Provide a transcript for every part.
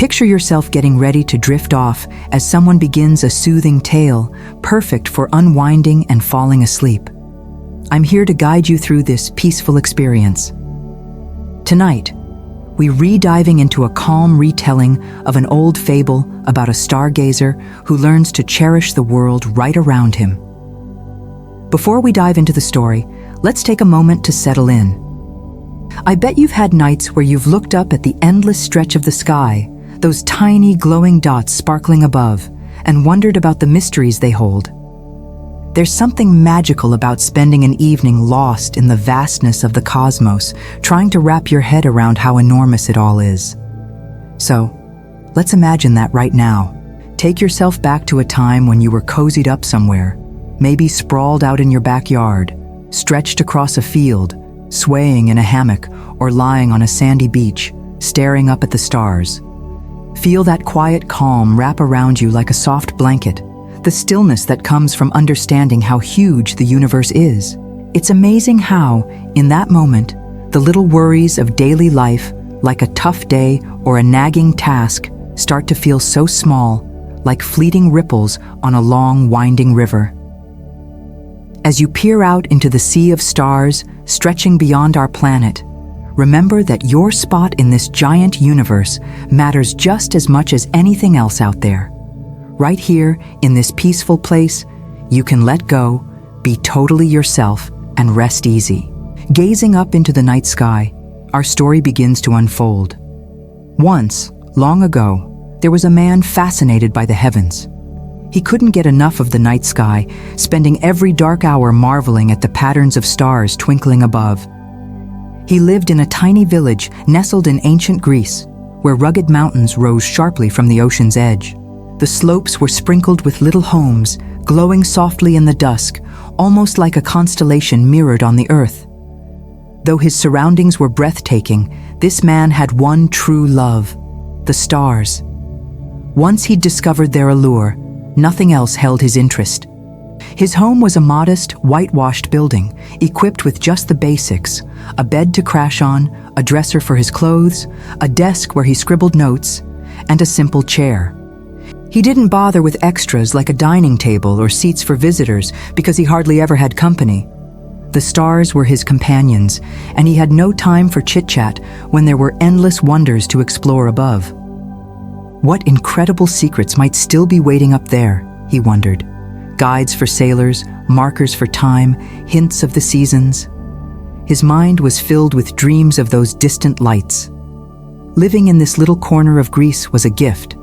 Picture yourself getting ready to drift off as someone begins a soothing tale, perfect for unwinding and falling asleep. I'm here to guide you through this peaceful experience. Tonight, we're re-diving into a calm retelling of an old fable about a stargazer who learns to cherish the world right around him. Before we dive into the story, let's take a moment to settle in. I bet you've had nights where you've looked up at the endless stretch of the sky, those tiny glowing dots sparkling above, and wondered about the mysteries they hold. There's something magical about spending an evening lost in the vastness of the cosmos, trying to wrap your head around how enormous it all is. So, let's imagine that right now. Take yourself back to a time when you were cozied up somewhere, maybe sprawled out in your backyard, stretched across a field, swaying in a hammock, or lying on a sandy beach, staring up at the stars. Feel that quiet calm wrap around you like a soft blanket, the stillness that comes from understanding how huge the universe is. It's amazing how, in that moment, the little worries of daily life, like a tough day or a nagging task, start to feel so small, like fleeting ripples on a long, winding river. As you peer out into the sea of stars stretching beyond our planet, remember that your spot in this giant universe matters just as much as anything else out there. Right here, in this peaceful place, you can let go, be totally yourself, and rest easy. Gazing up into the night sky, our story begins to unfold. Once, long ago, there was a man fascinated by the heavens. He couldn't get enough of the night sky, spending every dark hour marveling at the patterns of stars twinkling above. He lived in a tiny village nestled in ancient Greece, where rugged mountains rose sharply from the ocean's edge. The slopes were sprinkled with little homes, glowing softly in the dusk, almost like a constellation mirrored on the earth. Though his surroundings were breathtaking, this man had one true love: the stars. Once he'd discovered their allure, nothing else held his interest. His home was a modest, whitewashed building, equipped with just the basics: a bed to crash on, a dresser for his clothes, a desk where he scribbled notes, and a simple chair. He didn't bother with extras like a dining table or seats for visitors because he hardly ever had company. The stars were his companions, and he had no time for chit-chat when there were endless wonders to explore above. What incredible secrets might still be waiting up there, he wondered. Guides for sailors, markers for time, hints of the seasons. His mind was filled with dreams of those distant lights. Living in this little corner of Greece was a gift.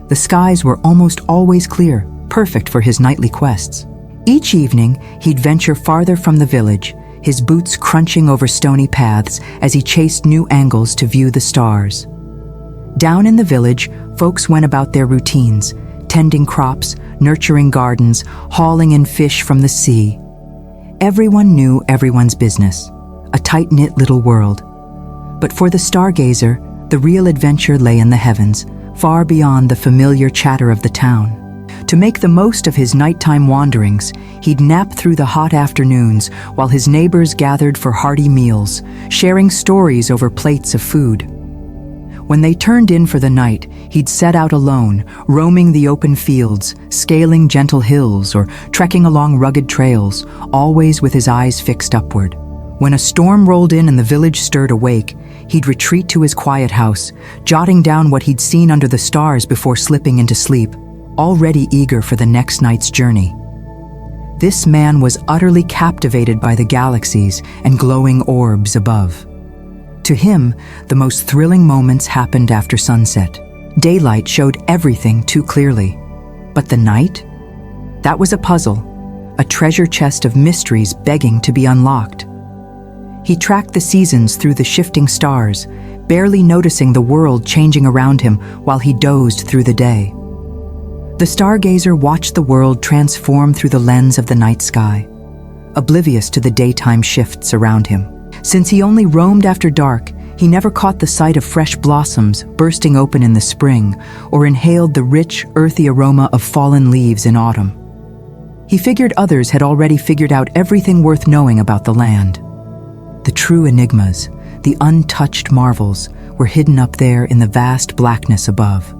The skies were almost always clear, perfect for his nightly quests. Each evening, he'd venture farther from the village, his boots crunching over stony paths as he chased new angles to view the stars. Down in the village, folks went about their routines, tending crops, nurturing gardens, hauling in fish from the sea. Everyone knew everyone's business, a tight-knit little world. But for the stargazer, the real adventure lay in the heavens, far beyond the familiar chatter of the town. To make the most of his nighttime wanderings, he'd nap through the hot afternoons while his neighbors gathered for hearty meals, sharing stories over plates of food. When they turned in for the night, he'd set out alone, roaming the open fields, scaling gentle hills, or trekking along rugged trails, always with his eyes fixed upward. When a storm rolled in and the village stirred awake, he'd retreat to his quiet house, jotting down what he'd seen under the stars before slipping into sleep, already eager for the next night's journey. This man was utterly captivated by the galaxies and glowing orbs above. To him, the most thrilling moments happened after sunset. Daylight showed everything too clearly. But the night? That was a puzzle, a treasure chest of mysteries begging to be unlocked. He tracked the seasons through the shifting stars, barely noticing the world changing around him while he dozed through the day. The stargazer watched the world transform through the lens of the night sky, oblivious to the daytime shifts around him. Since he only roamed after dark, he never caught the sight of fresh blossoms bursting open in the spring or inhaled the rich, earthy aroma of fallen leaves in autumn. He figured others had already figured out everything worth knowing about the land. The true enigmas, the untouched marvels, were hidden up there in the vast blackness above.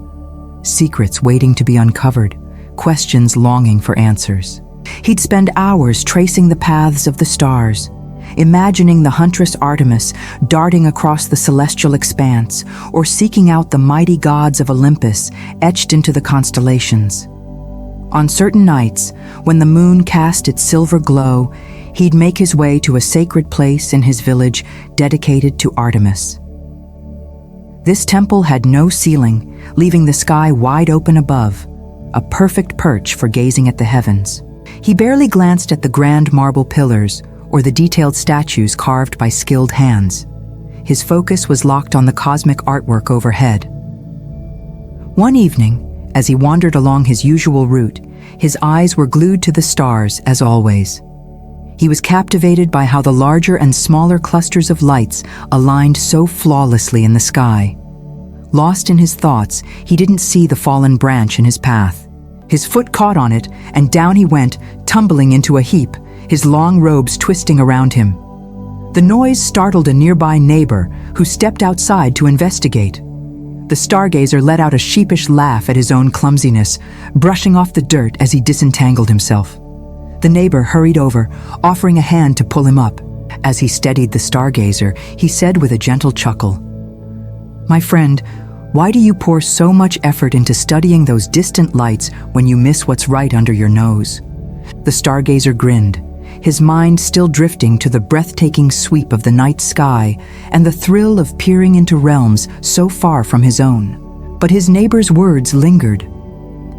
Secrets waiting to be uncovered, questions longing for answers. He'd spend hours tracing the paths of the stars, imagining the huntress Artemis darting across the celestial expanse, or seeking out the mighty gods of Olympus etched into the constellations. On certain nights, when the moon cast its silver glow, he'd make his way to a sacred place in his village dedicated to Artemis. This temple had no ceiling, leaving the sky wide open above, a perfect perch for gazing at the heavens. He barely glanced at the grand marble pillars or the detailed statues carved by skilled hands. His focus was locked on the cosmic artwork overhead. One evening, as he wandered along his usual route, his eyes were glued to the stars as always. He was captivated by how the larger and smaller clusters of lights aligned so flawlessly in the sky. Lost in his thoughts, he didn't see the fallen branch in his path. His foot caught on it, and down he went, tumbling into a heap, his long robes twisting around him. The noise startled a nearby neighbor, who stepped outside to investigate. The Stargazer let out a sheepish laugh at his own clumsiness, brushing off the dirt as he disentangled himself. The neighbor hurried over, offering a hand to pull him up. As he steadied the Stargazer, he said with a gentle chuckle, "My friend, why do you pour so much effort into studying those distant lights when you miss what's right under your nose?" The Stargazer grinned, his mind still drifting to the breathtaking sweep of the night sky and the thrill of peering into realms so far from his own. But his neighbor's words lingered.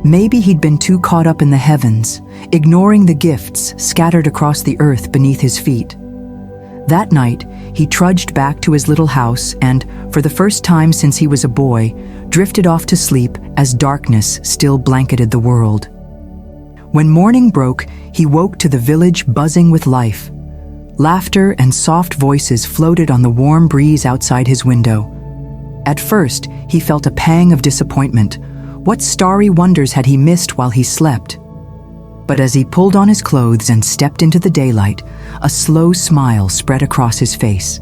Maybe he'd been too caught up in the heavens, ignoring the gifts scattered across the earth beneath his feet. That night, he trudged back to his little house and, for the first time since he was a boy, drifted off to sleep as darkness still blanketed the world. When morning broke, he woke to the village buzzing with life. Laughter and soft voices floated on the warm breeze outside his window. At first, he felt a pang of disappointment. What starry wonders had he missed while he slept? But as he pulled on his clothes and stepped into the daylight, a slow smile spread across his face.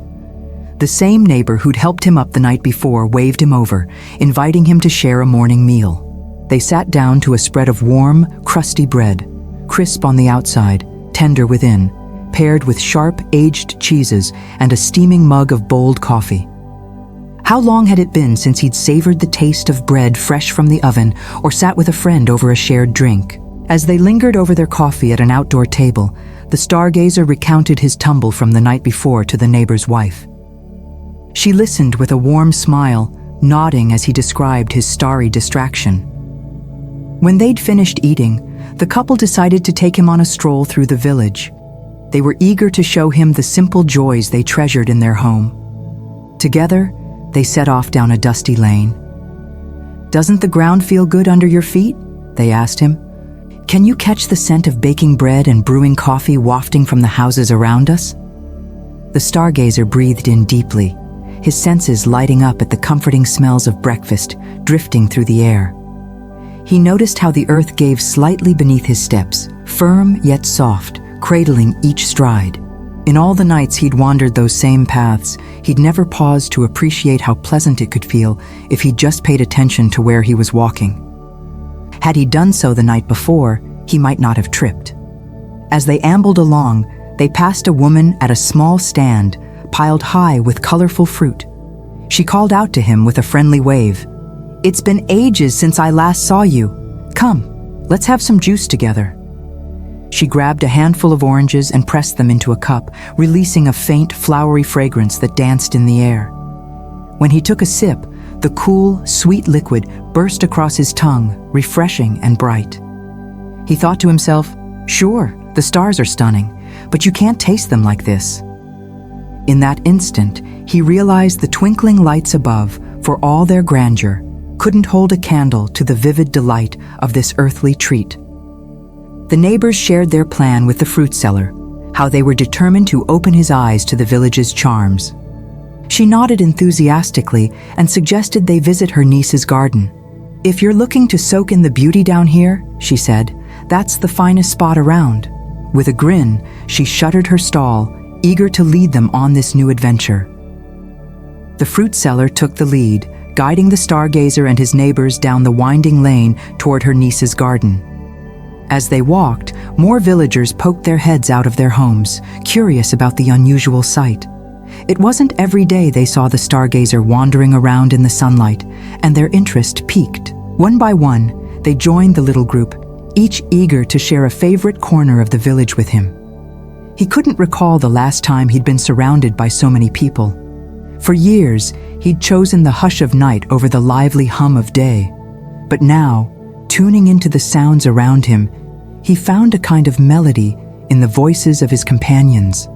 The same neighbor who'd helped him up the night before waved him over, inviting him to share a morning meal. They sat down to a spread of warm, crusty bread, crisp on the outside, tender within, paired with sharp, aged cheeses and a steaming mug of bold coffee. How long had it been since he'd savored the taste of bread fresh from the oven or sat with a friend over a shared drink? As they lingered over their coffee at an outdoor table, the Stargazer recounted his tumble from the night before to the neighbor's wife. She listened with a warm smile, nodding as he described his starry distraction. When they'd finished eating, the couple decided to take him on a stroll through the village. They were eager to show him the simple joys they treasured in their home. Together, they set off down a dusty lane. "Doesn't the ground feel good under your feet?" they asked him. "Can you catch the scent of baking bread and brewing coffee wafting from the houses around us?" The Stargazer breathed in deeply, his senses lighting up at the comforting smells of breakfast drifting through the air. He noticed how the earth gave slightly beneath his steps, firm yet soft, cradling each stride. In all the nights he'd wandered those same paths, he'd never paused to appreciate how pleasant it could feel if he'd just paid attention to where he was walking. Had he done so the night before, he might not have tripped. As they ambled along, they passed a woman at a small stand, piled high with colorful fruit. She called out to him with a friendly wave. "It's been ages since I last saw you. Come, let's have some juice together." She grabbed a handful of oranges and pressed them into a cup, releasing a faint, flowery fragrance that danced in the air. When he took a sip, the cool, sweet liquid burst across his tongue, refreshing and bright. He thought to himself, "Sure, the stars are stunning, but you can't taste them like this." In that instant, he realized the twinkling lights above, for all their grandeur, couldn't hold a candle to the vivid delight of this earthly treat. The neighbors shared their plan with the fruit seller, how they were determined to open his eyes to the village's charms. She nodded enthusiastically and suggested they visit her niece's garden. "If you're looking to soak in the beauty down here," she said, "that's the finest spot around." With a grin, she shuttered her stall, eager to lead them on this new adventure. The fruit seller took the lead, guiding the stargazer and his neighbors down the winding lane toward her niece's garden. As they walked, more villagers poked their heads out of their homes, curious about the unusual sight. It wasn't every day they saw the stargazer wandering around in the sunlight, and their interest piqued. One by one, they joined the little group, each eager to share a favorite corner of the village with him. He couldn't recall the last time he'd been surrounded by so many people. For years, he'd chosen the hush of night over the lively hum of day. But now, tuning into the sounds around him, he found a kind of melody in the voices of his companions.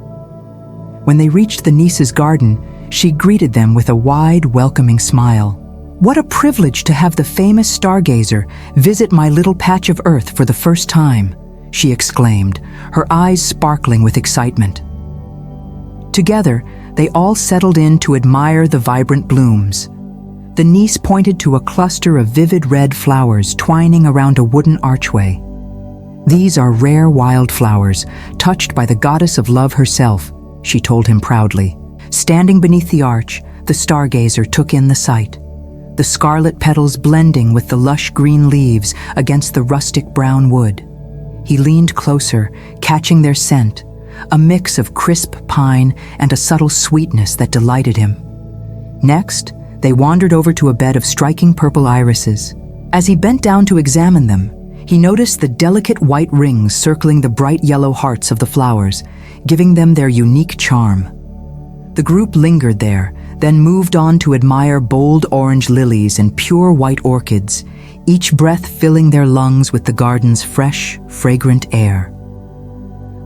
When they reached the niece's garden, she greeted them with a wide, welcoming smile. "What a privilege to have the famous stargazer visit my little patch of earth for the first time," she exclaimed, her eyes sparkling with excitement. Together, they all settled in to admire the vibrant blooms. The niece pointed to a cluster of vivid red flowers twining around a wooden archway. "These are rare wildflowers, touched by the goddess of love herself," she told him proudly. Standing beneath the arch, the stargazer took in the sight. The scarlet petals blending with the lush green leaves against the rustic brown wood. He leaned closer, catching their scent, a mix of crisp pine and a subtle sweetness that delighted him. Next, they wandered over to a bed of striking purple irises. As he bent down to examine them, he noticed the delicate white rings circling the bright yellow hearts of the flowers, giving them their unique charm. The group lingered there, then moved on to admire bold orange lilies and pure white orchids, each breath filling their lungs with the garden's fresh, fragrant air.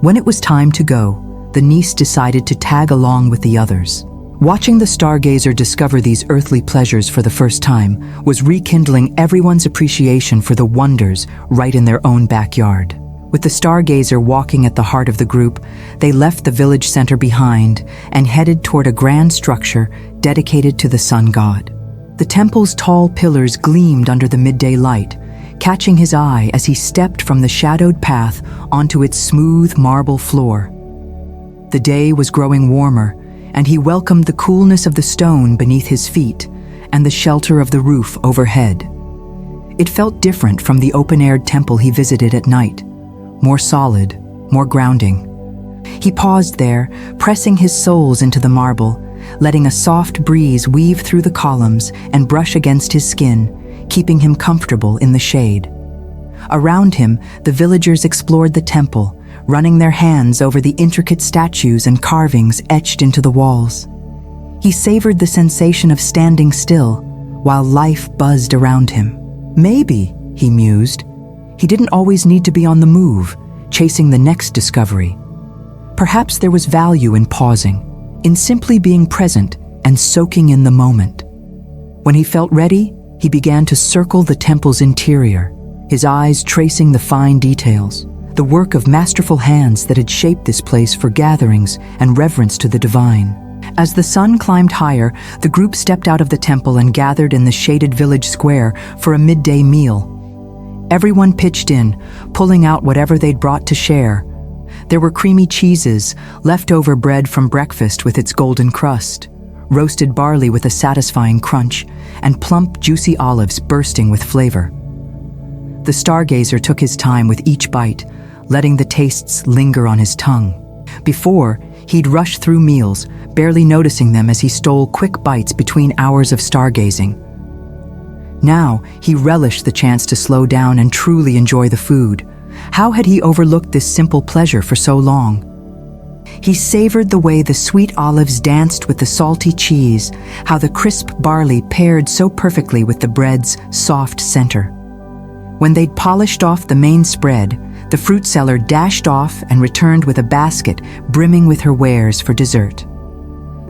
When it was time to go, the niece decided to tag along with the others. Watching the stargazer discover these earthly pleasures for the first time was rekindling everyone's appreciation for the wonders right in their own backyard. With the stargazer walking at the heart of the group, they left the village center behind and headed toward a grand structure dedicated to the sun god. The temple's tall pillars gleamed under the midday light, catching his eye as he stepped from the shadowed path onto its smooth marble floor. The day was growing warmer, and he welcomed the coolness of the stone beneath his feet and the shelter of the roof overhead. It felt different from the open-aired temple he visited at night, more solid, more grounding. He paused there, pressing his soles into the marble, letting a soft breeze weave through the columns and brush against his skin, keeping him comfortable in the shade. Around him, the villagers explored the temple, running their hands over the intricate statues and carvings etched into the walls. He savored the sensation of standing still, while life buzzed around him. Maybe, he mused, he didn't always need to be on the move, chasing the next discovery. Perhaps there was value in pausing, in simply being present and soaking in the moment. When he felt ready, he began to circle the temple's interior, his eyes tracing the fine details, the work of masterful hands that had shaped this place for gatherings and reverence to the divine. As the sun climbed higher, the group stepped out of the temple and gathered in the shaded village square for a midday meal. Everyone pitched in, pulling out whatever they'd brought to share. There were creamy cheeses, leftover bread from breakfast with its golden crust, roasted barley with a satisfying crunch, and plump, juicy olives bursting with flavor. The stargazer took his time with each bite, letting the tastes linger on his tongue. Before, he'd rush through meals, barely noticing them as he stole quick bites between hours of stargazing. Now, he relished the chance to slow down and truly enjoy the food. How had he overlooked this simple pleasure for so long? He savored the way the sweet olives danced with the salty cheese, how the crisp barley paired so perfectly with the bread's soft center. When they'd polished off the main spread, the fruit seller dashed off and returned with a basket brimming with her wares for dessert.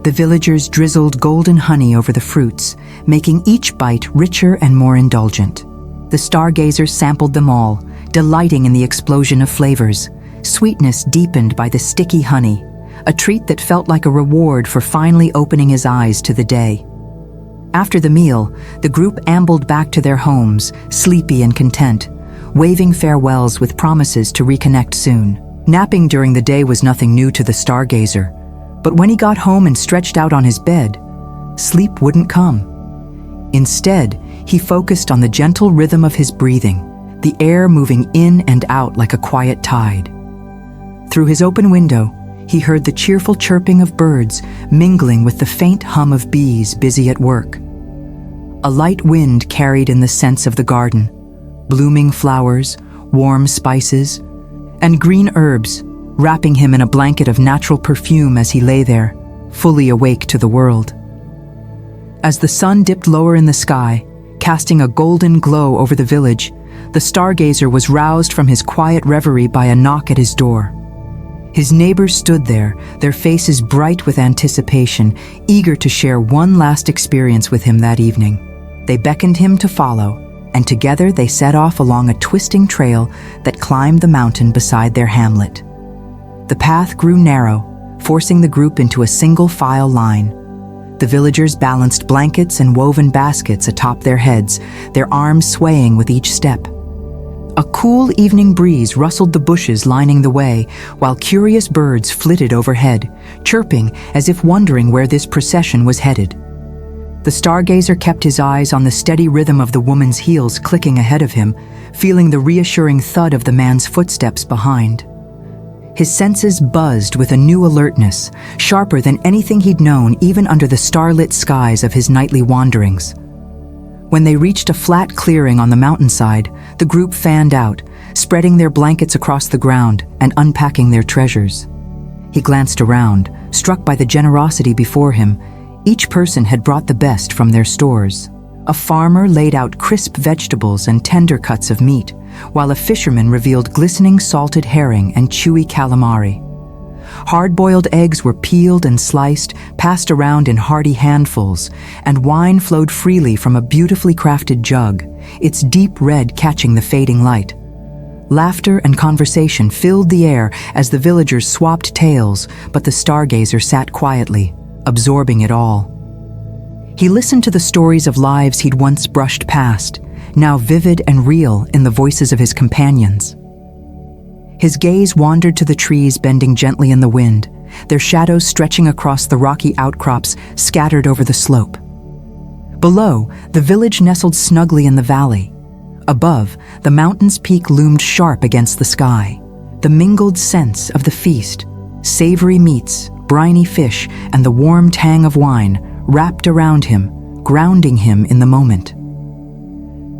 The villagers drizzled golden honey over the fruits, making each bite richer and more indulgent. The stargazer sampled them all, delighting in the explosion of flavors, sweetness deepened by the sticky honey, a treat that felt like a reward for finally opening his eyes to the day. After the meal, the group ambled back to their homes, sleepy and content, waving farewells with promises to reconnect soon. Napping during the day was nothing new to the stargazer, but when he got home and stretched out on his bed, sleep wouldn't come. Instead, he focused on the gentle rhythm of his breathing, the air moving in and out like a quiet tide. Through his open window, he heard the cheerful chirping of birds mingling with the faint hum of bees busy at work. A light wind carried in the scents of the garden, blooming flowers, warm spices, and green herbs, wrapping him in a blanket of natural perfume as he lay there, fully awake to the world. As the sun dipped lower in the sky, casting a golden glow over the village, the Stargazer was roused from his quiet reverie by a knock at his door. His neighbors stood there, their faces bright with anticipation, eager to share one last experience with him that evening. They beckoned him to follow, and together they set off along a twisting trail that climbed the mountain beside their hamlet. The path grew narrow, forcing the group into a single file line. The villagers balanced blankets and woven baskets atop their heads, their arms swaying with each step. A cool evening breeze rustled the bushes lining the way, while curious birds flitted overhead, chirping as if wondering where this procession was headed. The Stargazer kept his eyes on the steady rhythm of the woman's heels clicking ahead of him, feeling the reassuring thud of the man's footsteps behind. His senses buzzed with a new alertness, sharper than anything he'd known even under the starlit skies of his nightly wanderings. When they reached a flat clearing on the mountainside, the group fanned out, spreading their blankets across the ground and unpacking their treasures. He glanced around, struck by the generosity before him. Each person had brought the best from their stores. A farmer laid out crisp vegetables and tender cuts of meat, while a fisherman revealed glistening salted herring and chewy calamari. Hard-boiled eggs were peeled and sliced, passed around in hearty handfuls, and wine flowed freely from a beautifully crafted jug, its deep red catching the fading light. Laughter and conversation filled the air as the villagers swapped tales, but the Stargazer sat quietly, absorbing it all. He listened to the stories of lives he'd once brushed past, now vivid and real in the voices of his companions. His gaze wandered to the trees bending gently in the wind, their shadows stretching across the rocky outcrops scattered over the slope. Below, the village nestled snugly in the valley. Above, the mountain's peak loomed sharp against the sky. The mingled scents of the feast, savory meats, briny fish, and the warm tang of wine wrapped around him, grounding him in the moment.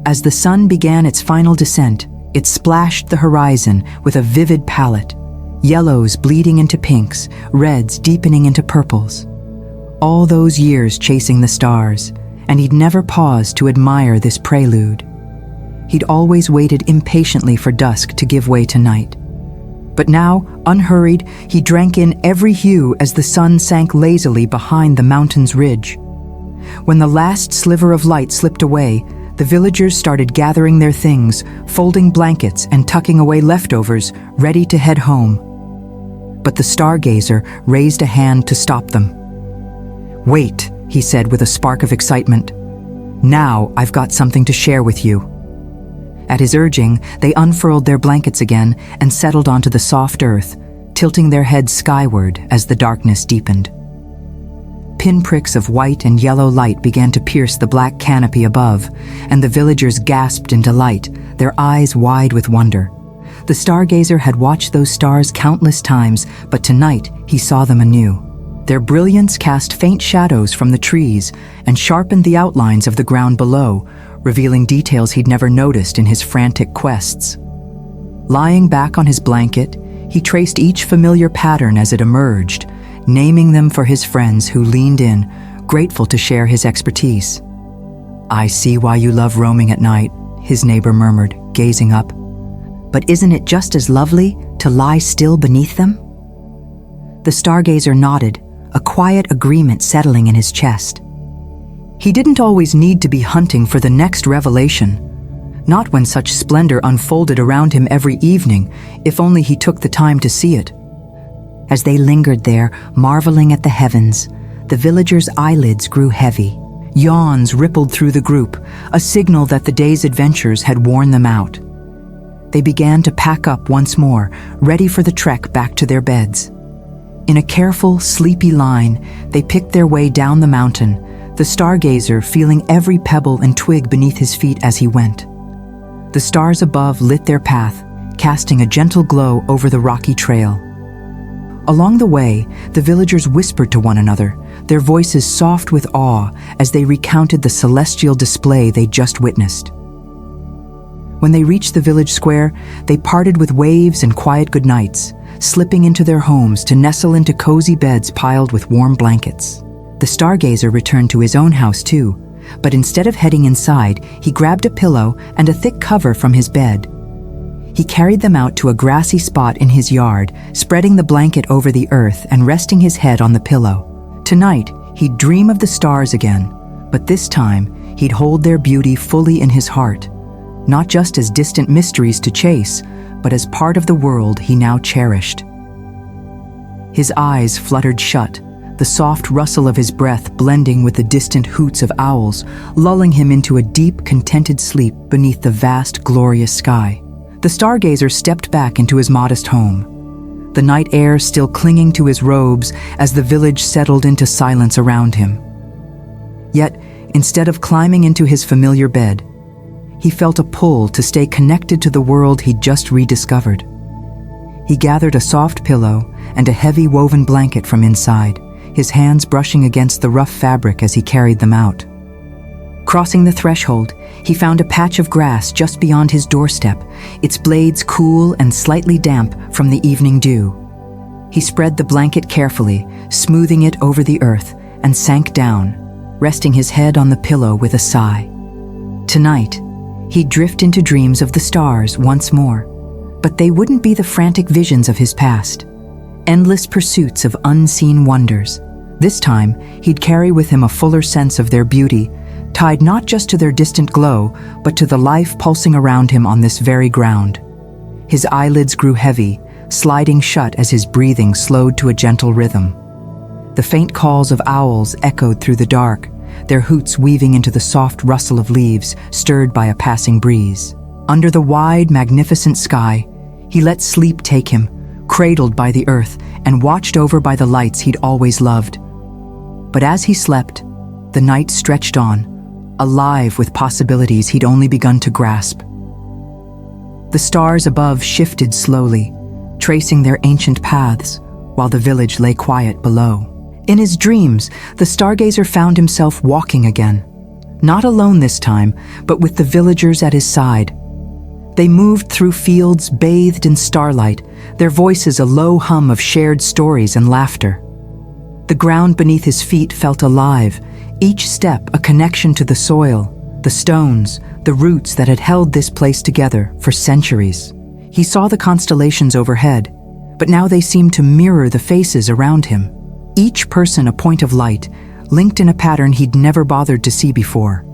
As the sun began its final descent, it splashed the horizon with a vivid palette, yellows bleeding into pinks, reds deepening into purples. All those years chasing the stars, and he'd never paused to admire this prelude. He'd always waited impatiently for dusk to give way to night. But now, unhurried, he drank in every hue as the sun sank lazily behind the mountain's ridge. When the last sliver of light slipped away, the villagers started gathering their things, folding blankets and tucking away leftovers, ready to head home. But the Stargazer raised a hand to stop them. "Wait," he said with a spark of excitement. "Now I've got something to share with you." At his urging, they unfurled their blankets again and settled onto the soft earth, tilting their heads skyward as the darkness deepened. Pinpricks of white and yellow light began to pierce the black canopy above, and the villagers gasped in delight, their eyes wide with wonder. The Stargazer had watched those stars countless times, but tonight he saw them anew. Their brilliance cast faint shadows from the trees and sharpened the outlines of the ground below, revealing details he'd never noticed in his frantic quests. Lying back on his blanket, he traced each familiar pattern as it emerged, naming them for his friends who leaned in, grateful to share his expertise. "I see why you love roaming at night," his neighbor murmured, gazing up. "But isn't it just as lovely to lie still beneath them?" The Stargazer nodded, a quiet agreement settling in his chest. He didn't always need to be hunting for the next revelation, not when such splendor unfolded around him every evening, if only he took the time to see it. As they lingered there, marveling at the heavens, the villagers' eyelids grew heavy. Yawns rippled through the group, a signal that the day's adventures had worn them out. They began to pack up once more, ready for the trek back to their beds. In a careful, sleepy line, they picked their way down the mountain, the Stargazer feeling every pebble and twig beneath his feet as he went. The stars above lit their path, casting a gentle glow over the rocky trail. Along the way, the villagers whispered to one another, their voices soft with awe as they recounted the celestial display they just witnessed. When they reached the village square, they parted with waves and quiet goodnights, slipping into their homes to nestle into cozy beds piled with warm blankets. The Stargazer returned to his own house too, but instead of heading inside, he grabbed a pillow and a thick cover from his bed. He carried them out to a grassy spot in his yard, spreading the blanket over the earth and resting his head on the pillow. Tonight, he'd dream of the stars again, but this time, he'd hold their beauty fully in his heart, not just as distant mysteries to chase, but as part of the world he now cherished. His eyes fluttered shut, the soft rustle of his breath blending with the distant hoots of owls, lulling him into a deep, contented sleep beneath the vast, glorious sky. The Stargazer stepped back into his modest home, the night air still clinging to his robes as the village settled into silence around him. Yet, instead of climbing into his familiar bed, he felt a pull to stay connected to the world he'd just rediscovered. He gathered a soft pillow and a heavy woven blanket from inside, his hands brushing against the rough fabric as he carried them out. Crossing the threshold, he found a patch of grass just beyond his doorstep, its blades cool and slightly damp from the evening dew. He spread the blanket carefully, smoothing it over the earth, and sank down, resting his head on the pillow with a sigh. Tonight, he'd drift into dreams of the stars once more, but they wouldn't be the frantic visions of his past, endless pursuits of unseen wonders. This time, he'd carry with him a fuller sense of their beauty, tied not just to their distant glow, but to the life pulsing around him on this very ground. His eyelids grew heavy, sliding shut as his breathing slowed to a gentle rhythm. The faint calls of owls echoed through the dark, their hoots weaving into the soft rustle of leaves stirred by a passing breeze. Under the wide, magnificent sky, he let sleep take him, cradled by the earth and watched over by the lights he'd always loved. But as he slept, the night stretched on, alive with possibilities he'd only begun to grasp. The stars above shifted slowly, tracing their ancient paths, while the village lay quiet below. In his dreams, the Stargazer found himself walking again, not alone this time, but with the villagers at his side. They moved through fields bathed in starlight, their voices a low hum of shared stories and laughter. The ground beneath his feet felt alive, each step a connection to the soil, the stones, the roots that had held this place together for centuries. He saw the constellations overhead, but now they seemed to mirror the faces around him, each person a point of light, linked in a pattern he'd never bothered to see before.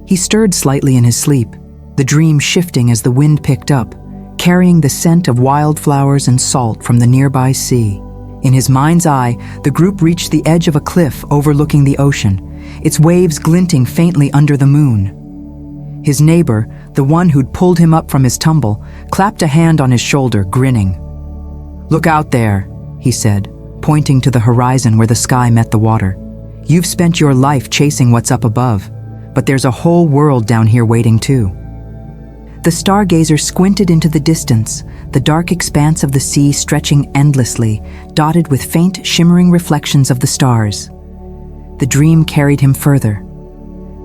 He stirred slightly in his sleep, the dream shifting as the wind picked up, carrying the scent of wildflowers and salt from the nearby sea. In his mind's eye, the group reached the edge of a cliff overlooking the ocean, its waves glinting faintly under the moon. His neighbor, the one who'd pulled him up from his tumble, clapped a hand on his shoulder, grinning. "Look out there," he said, pointing to the horizon where the sky met the water. "You've spent your life chasing what's up above, but there's a whole world down here waiting too." The Stargazer squinted into the distance, the dark expanse of the sea stretching endlessly, dotted with faint, shimmering reflections of the stars. The dream carried him further.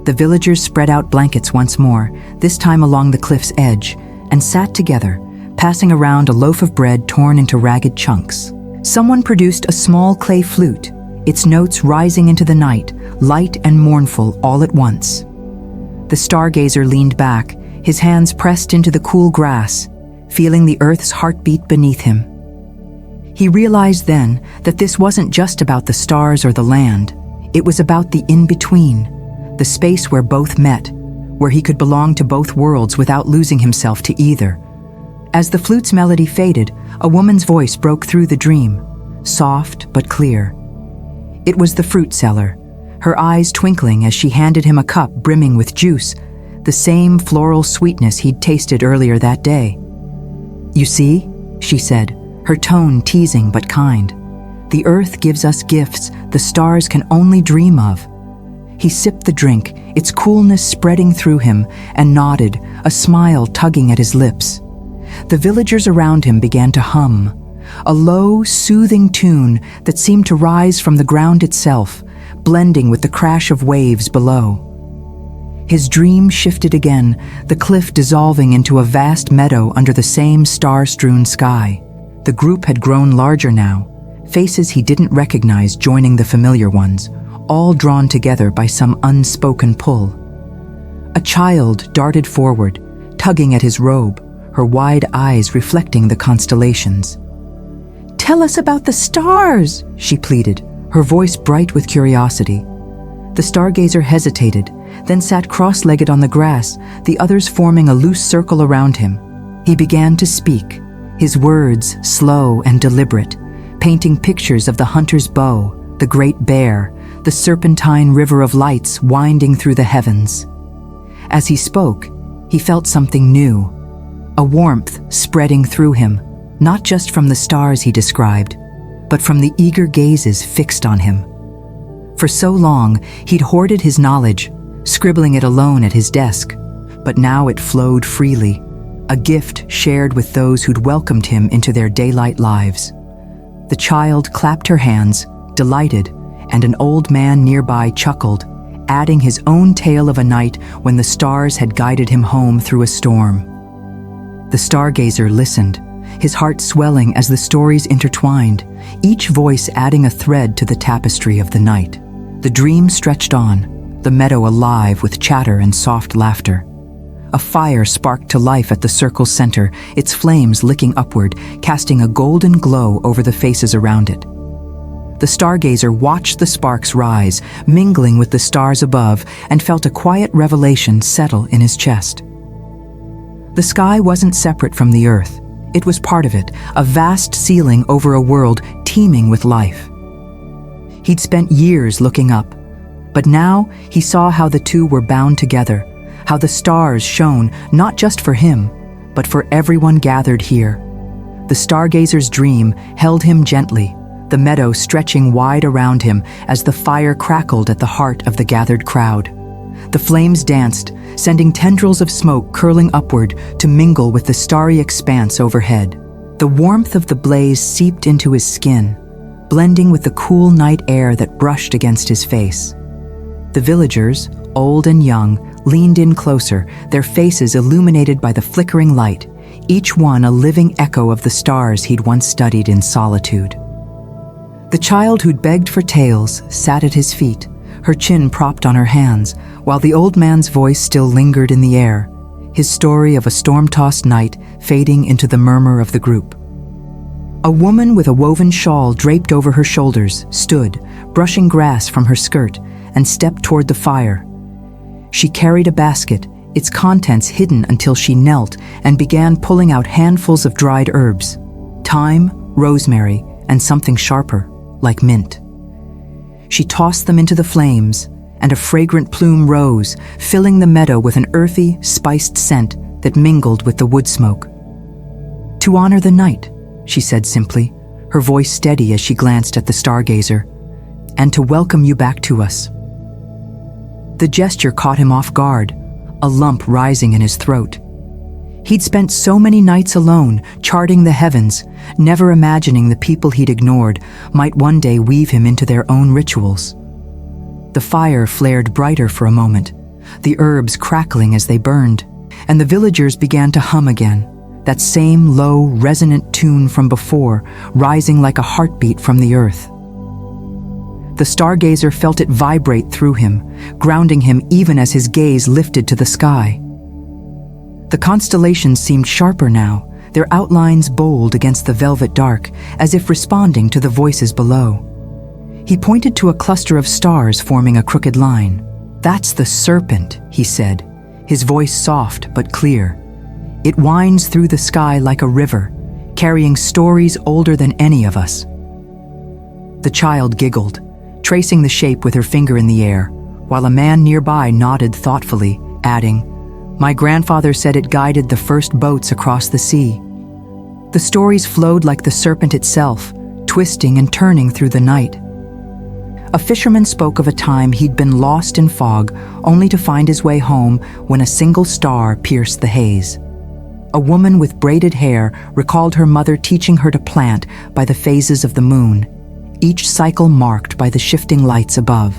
The villagers spread out blankets once more, this time along the cliff's edge, and sat together, passing around a loaf of bread torn into ragged chunks. Someone produced a small clay flute, its notes rising into the night, light and mournful all at once. The Stargazer leaned back, his hands pressed into the cool grass, feeling the earth's heartbeat beneath him. He realized then that this wasn't just about the stars or the land. It was about the in-between, the space where both met, where he could belong to both worlds without losing himself to either. As the flute's melody faded, a woman's voice broke through the dream, soft but clear. It was the fruit seller, her eyes twinkling as she handed him a cup brimming with juice, the same floral sweetness he'd tasted earlier that day. "You see," she said, her tone teasing but kind. "The earth gives us gifts the stars can only dream of. He sipped the drink, its coolness spreading through him, and nodded, a smile tugging at his lips. The villagers around him began to hum, a low, soothing tune that seemed to rise from the ground itself, blending with the crash of waves below. His dream shifted again, the cliff dissolving into a vast meadow under the same star-strewn sky. The group had grown larger now, faces he didn't recognize joining the familiar ones, all drawn together by some unspoken pull. A child darted forward, tugging at his robe, her wide eyes reflecting the constellations. "Tell us about the stars," she pleaded, her voice bright with curiosity. The stargazer hesitated, then sat cross-legged on the grass, the others forming a loose circle around him. He began to speak, his words slow and deliberate, painting pictures of the hunter's bow, the great bear, the serpentine river of lights winding through the heavens. As he spoke, he felt something new, a warmth spreading through him, not just from the stars he described, but from the eager gazes fixed on him. For so long, he'd hoarded his knowledge, scribbling it alone at his desk, but now it flowed freely, a gift shared with those who'd welcomed him into their daylight lives. The child clapped her hands, delighted, and an old man nearby chuckled, adding his own tale of a night when the stars had guided him home through a storm. The stargazer listened, his heart swelling as the stories intertwined, each voice adding a thread to the tapestry of the night. The dream stretched on, the meadow alive with chatter and soft laughter. A fire sparked to life at the circle's center, its flames licking upward, casting a golden glow over the faces around it. The stargazer watched the sparks rise, mingling with the stars above, and felt a quiet revelation settle in his chest. The sky wasn't separate from the earth. It was part of it, a vast ceiling over a world teeming with life. He'd spent years looking up, but now he saw how the two were bound together, how the stars shone not just for him, but for everyone gathered here. The stargazer's dream held him gently, the meadow stretching wide around him as the fire crackled at the heart of the gathered crowd. The flames danced, sending tendrils of smoke curling upward to mingle with the starry expanse overhead. The warmth of the blaze seeped into his skin, blending with the cool night air that brushed against his face. The villagers, old and young, leaned in closer, their faces illuminated by the flickering light, each one a living echo of the stars he'd once studied in solitude. The child who'd begged for tales sat at his feet, her chin propped on her hands, while the old man's voice still lingered in the air, his story of a storm-tossed night fading into the murmur of the group. A woman with a woven shawl draped over her shoulders stood, brushing grass from her skirt, and stepped toward the fire. She carried a basket, its contents hidden until she knelt and began pulling out handfuls of dried herbs, thyme, rosemary, and something sharper, like mint. She tossed them into the flames, and a fragrant plume rose, filling the meadow with an earthy, spiced scent that mingled with the wood smoke. "To honor the night," she said simply, her voice steady as she glanced at the stargazer, "and to welcome you back to us." The gesture caught him off guard, a lump rising in his throat. He'd spent so many nights alone, charting the heavens, never imagining the people he'd ignored might one day weave him into their own rituals. The fire flared brighter for a moment, the herbs crackling as they burned, and the villagers began to hum again, that same low, resonant tune from before, rising like a heartbeat from the earth. The stargazer felt it vibrate through him, grounding him even as his gaze lifted to the sky. The constellations seemed sharper now, their outlines bold against the velvet dark, as if responding to the voices below. He pointed to a cluster of stars forming a crooked line. "That's the serpent," he said, his voice soft but clear. "It winds through the sky like a river, carrying stories older than any of us." The child giggled, tracing the shape with her finger in the air, while a man nearby nodded thoughtfully, adding, "My grandfather said it guided the first boats across the sea." The stories flowed like the serpent itself, twisting and turning through the night. A fisherman spoke of a time he'd been lost in fog, only to find his way home when a single star pierced the haze. A woman with braided hair recalled her mother teaching her to plant by the phases of the moon, each cycle marked by the shifting lights above.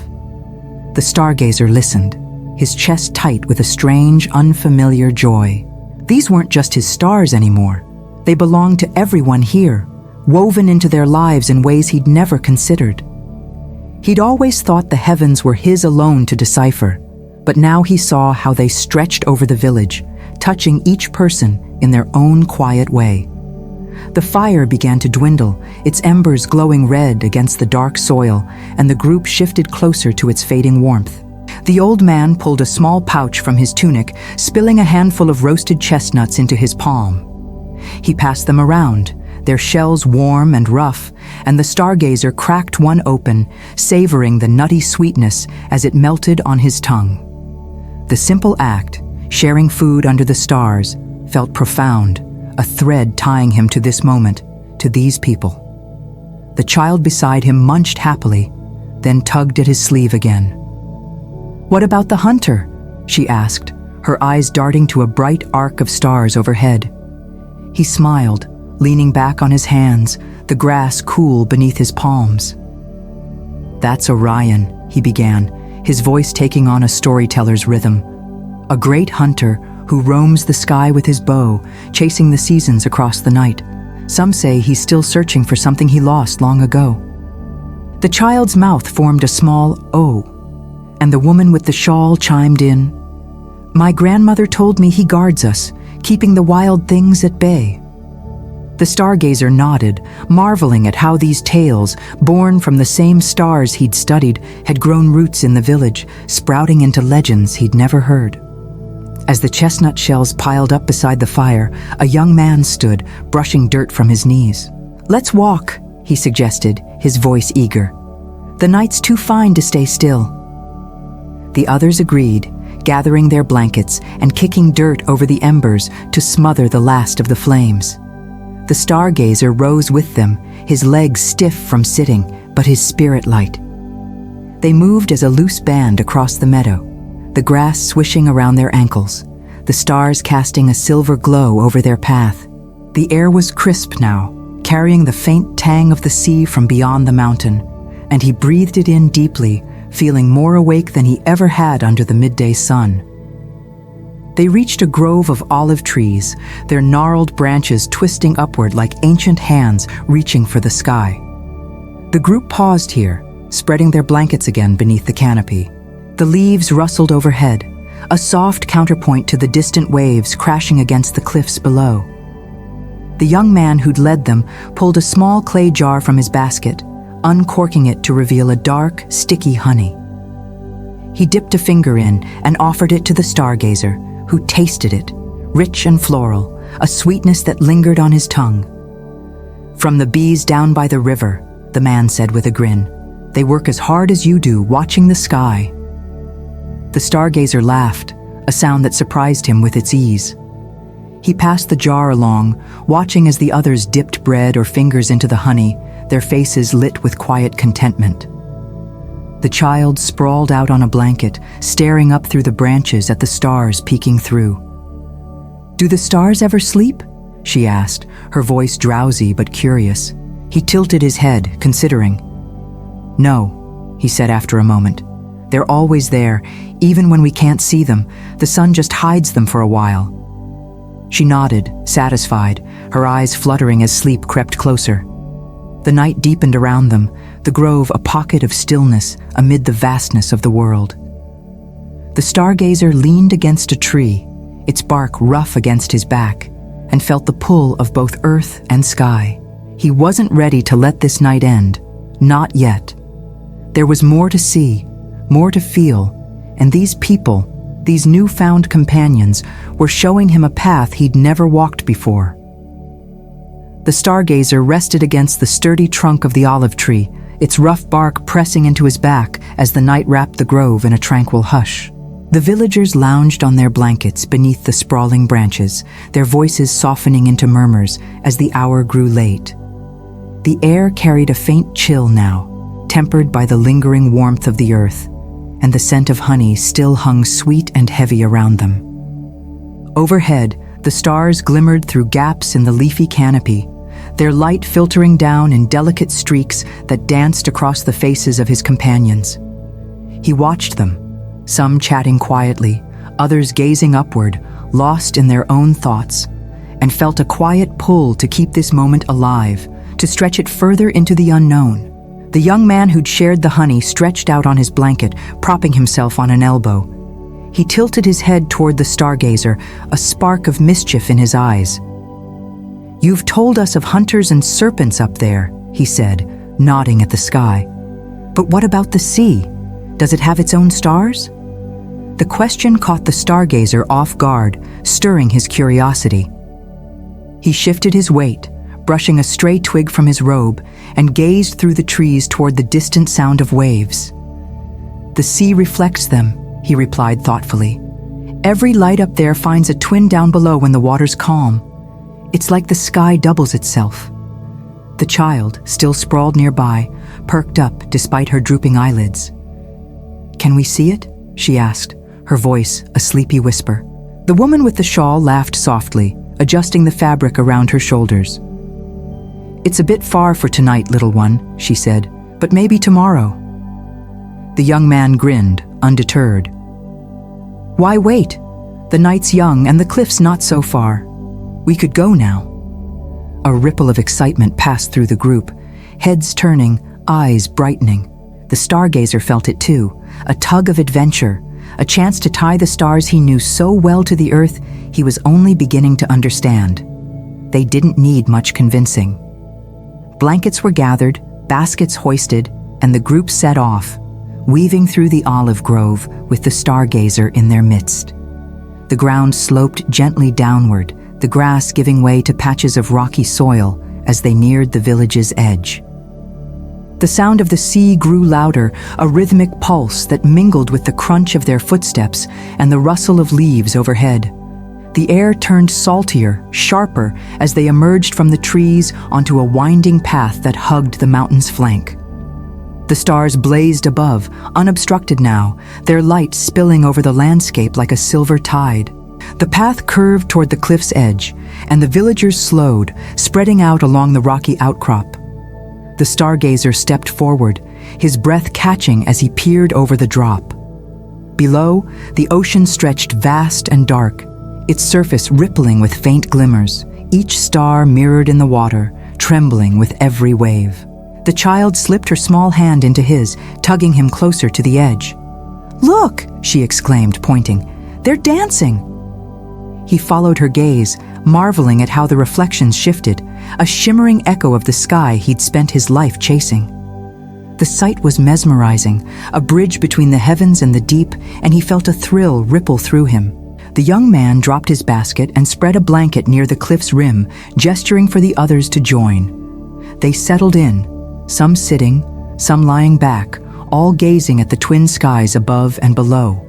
The Stargazer listened, his chest tight with a strange, unfamiliar joy. These weren't just his stars anymore. They belonged to everyone here, woven into their lives in ways he'd never considered. He'd always thought the heavens were his alone to decipher, but now he saw how they stretched over the village, touching each person in their own quiet way. The fire began to dwindle, its embers glowing red against the dark soil, and the group shifted closer to its fading warmth. The old man pulled a small pouch from his tunic, spilling a handful of roasted chestnuts into his palm. He passed them around, their shells warm and rough, and the Stargazer cracked one open, savoring the nutty sweetness as it melted on his tongue. The simple act, sharing food under the stars, felt profound, a thread tying him to this moment, to these people. The child beside him munched happily, then tugged at his sleeve again. "What about the hunter?" she asked, her eyes darting to a bright arc of stars overhead. He smiled, leaning back on his hands, the grass cool beneath his palms. "That's Orion," he began, his voice taking on a storyteller's rhythm. "A great hunter who roams the sky with his bow, chasing the seasons across the night. Some say he's still searching for something he lost long ago." The child's mouth formed a small "oh," and the woman with the shawl chimed in, "My grandmother told me he guards us, keeping the wild things at bay." The Stargazer nodded, marveling at how these tales, born from the same stars he'd studied, had grown roots in the village, sprouting into legends he'd never heard. As the chestnut shells piled up beside the fire, a young man stood, brushing dirt from his knees. "Let's walk," he suggested, his voice eager. "The night's too fine to stay still." The others agreed, gathering their blankets and kicking dirt over the embers to smother the last of the flames. The Stargazer rose with them, his legs stiff from sitting, but his spirit light. They moved as a loose band across the meadow, the grass swishing around their ankles, the stars casting a silver glow over their path. The air was crisp now, carrying the faint tang of the sea from beyond the mountain, and he breathed it in deeply, feeling more awake than he ever had under the midday sun. They reached a grove of olive trees, their gnarled branches twisting upward like ancient hands reaching for the sky. The group paused here, spreading their blankets again beneath the canopy. The leaves rustled overhead, a soft counterpoint to the distant waves crashing against the cliffs below. The young man who'd led them pulled a small clay jar from his basket, uncorking it to reveal a dark, sticky honey. He dipped a finger in and offered it to the Stargazer, who tasted it, rich and floral, a sweetness that lingered on his tongue. "From the bees down by the river," the man said with a grin. "They work as hard as you do, watching the sky." The Stargazer laughed, a sound that surprised him with its ease. He passed the jar along, watching as the others dipped bread or fingers into the honey, their faces lit with quiet contentment. The child sprawled out on a blanket, staring up through the branches at the stars peeking through. "Do the stars ever sleep?" she asked, her voice drowsy but curious. He tilted his head, considering. "No," he said after a moment. "They're always there, even when we can't see them. The sun just hides them for a while." She nodded, satisfied, her eyes fluttering as sleep crept closer. The night deepened around them, the grove a pocket of stillness amid the vastness of the world. The Stargazer leaned against a tree, its bark rough against his back, and felt the pull of both earth and sky. He wasn't ready to let this night end, not yet. There was more to see, more to feel, and these people, these newfound companions, were showing him a path he'd never walked before. The Stargazer rested against the sturdy trunk of the olive tree, its rough bark pressing into his back as the night wrapped the grove in a tranquil hush. The villagers lounged on their blankets beneath the sprawling branches, their voices softening into murmurs as the hour grew late. The air carried a faint chill now, tempered by the lingering warmth of the earth, and the scent of honey still hung sweet and heavy around them. Overhead, the stars glimmered through gaps in the leafy canopy, their light filtering down in delicate streaks that danced across the faces of his companions. He watched them, some chatting quietly, others gazing upward, lost in their own thoughts, and felt a quiet pull to keep this moment alive, to stretch it further into the unknown. The young man who'd shared the honey stretched out on his blanket, propping himself on an elbow. He tilted his head toward the Stargazer, a spark of mischief in his eyes. "You've told us of hunters and serpents up there," he said, nodding at the sky. "But what about the sea? Does it have its own stars?" The question caught the Stargazer off guard, stirring his curiosity. He shifted his weight, brushing a stray twig from his robe, and gazed through the trees toward the distant sound of waves. "The sea reflects them," he replied thoughtfully. "Every light up there finds a twin down below when the water's calm. It's like the sky doubles itself." The child, still sprawled nearby, perked up despite her drooping eyelids. "Can we see it?" she asked, her voice a sleepy whisper. The woman with the shawl laughed softly, adjusting the fabric around her shoulders. "It's a bit far for tonight, little one," she said, "but maybe tomorrow." The young man grinned, undeterred. "Why wait? The night's young and the cliff's not so far. We could go now." A ripple of excitement passed through the group, heads turning, eyes brightening. The Stargazer felt it too, a tug of adventure, a chance to tie the stars he knew so well to the earth he was only beginning to understand. They didn't need much convincing. Blankets were gathered, baskets hoisted, and the group set off, weaving through the olive grove with the Stargazer in their midst. The ground sloped gently downward, the grass giving way to patches of rocky soil as they neared the village's edge. The sound of the sea grew louder, a rhythmic pulse that mingled with the crunch of their footsteps and the rustle of leaves overhead. The air turned saltier, sharper, as they emerged from the trees onto a winding path that hugged the mountain's flank. The stars blazed above, unobstructed now, their light spilling over the landscape like a silver tide. The path curved toward the cliff's edge, and the villagers slowed, spreading out along the rocky outcrop. The Stargazer stepped forward, his breath catching as he peered over the drop. Below, the ocean stretched vast and dark, its surface rippling with faint glimmers, each star mirrored in the water, trembling with every wave. The child slipped her small hand into his, tugging him closer to the edge. "Look!" she exclaimed, pointing. "They're dancing!" He followed her gaze, marveling at how the reflections shifted, a shimmering echo of the sky he'd spent his life chasing. The sight was mesmerizing, a bridge between the heavens and the deep, and he felt a thrill ripple through him. The young man dropped his basket and spread a blanket near the cliff's rim, gesturing for the others to join. They settled in, some sitting, some lying back, all gazing at the twin skies above and below.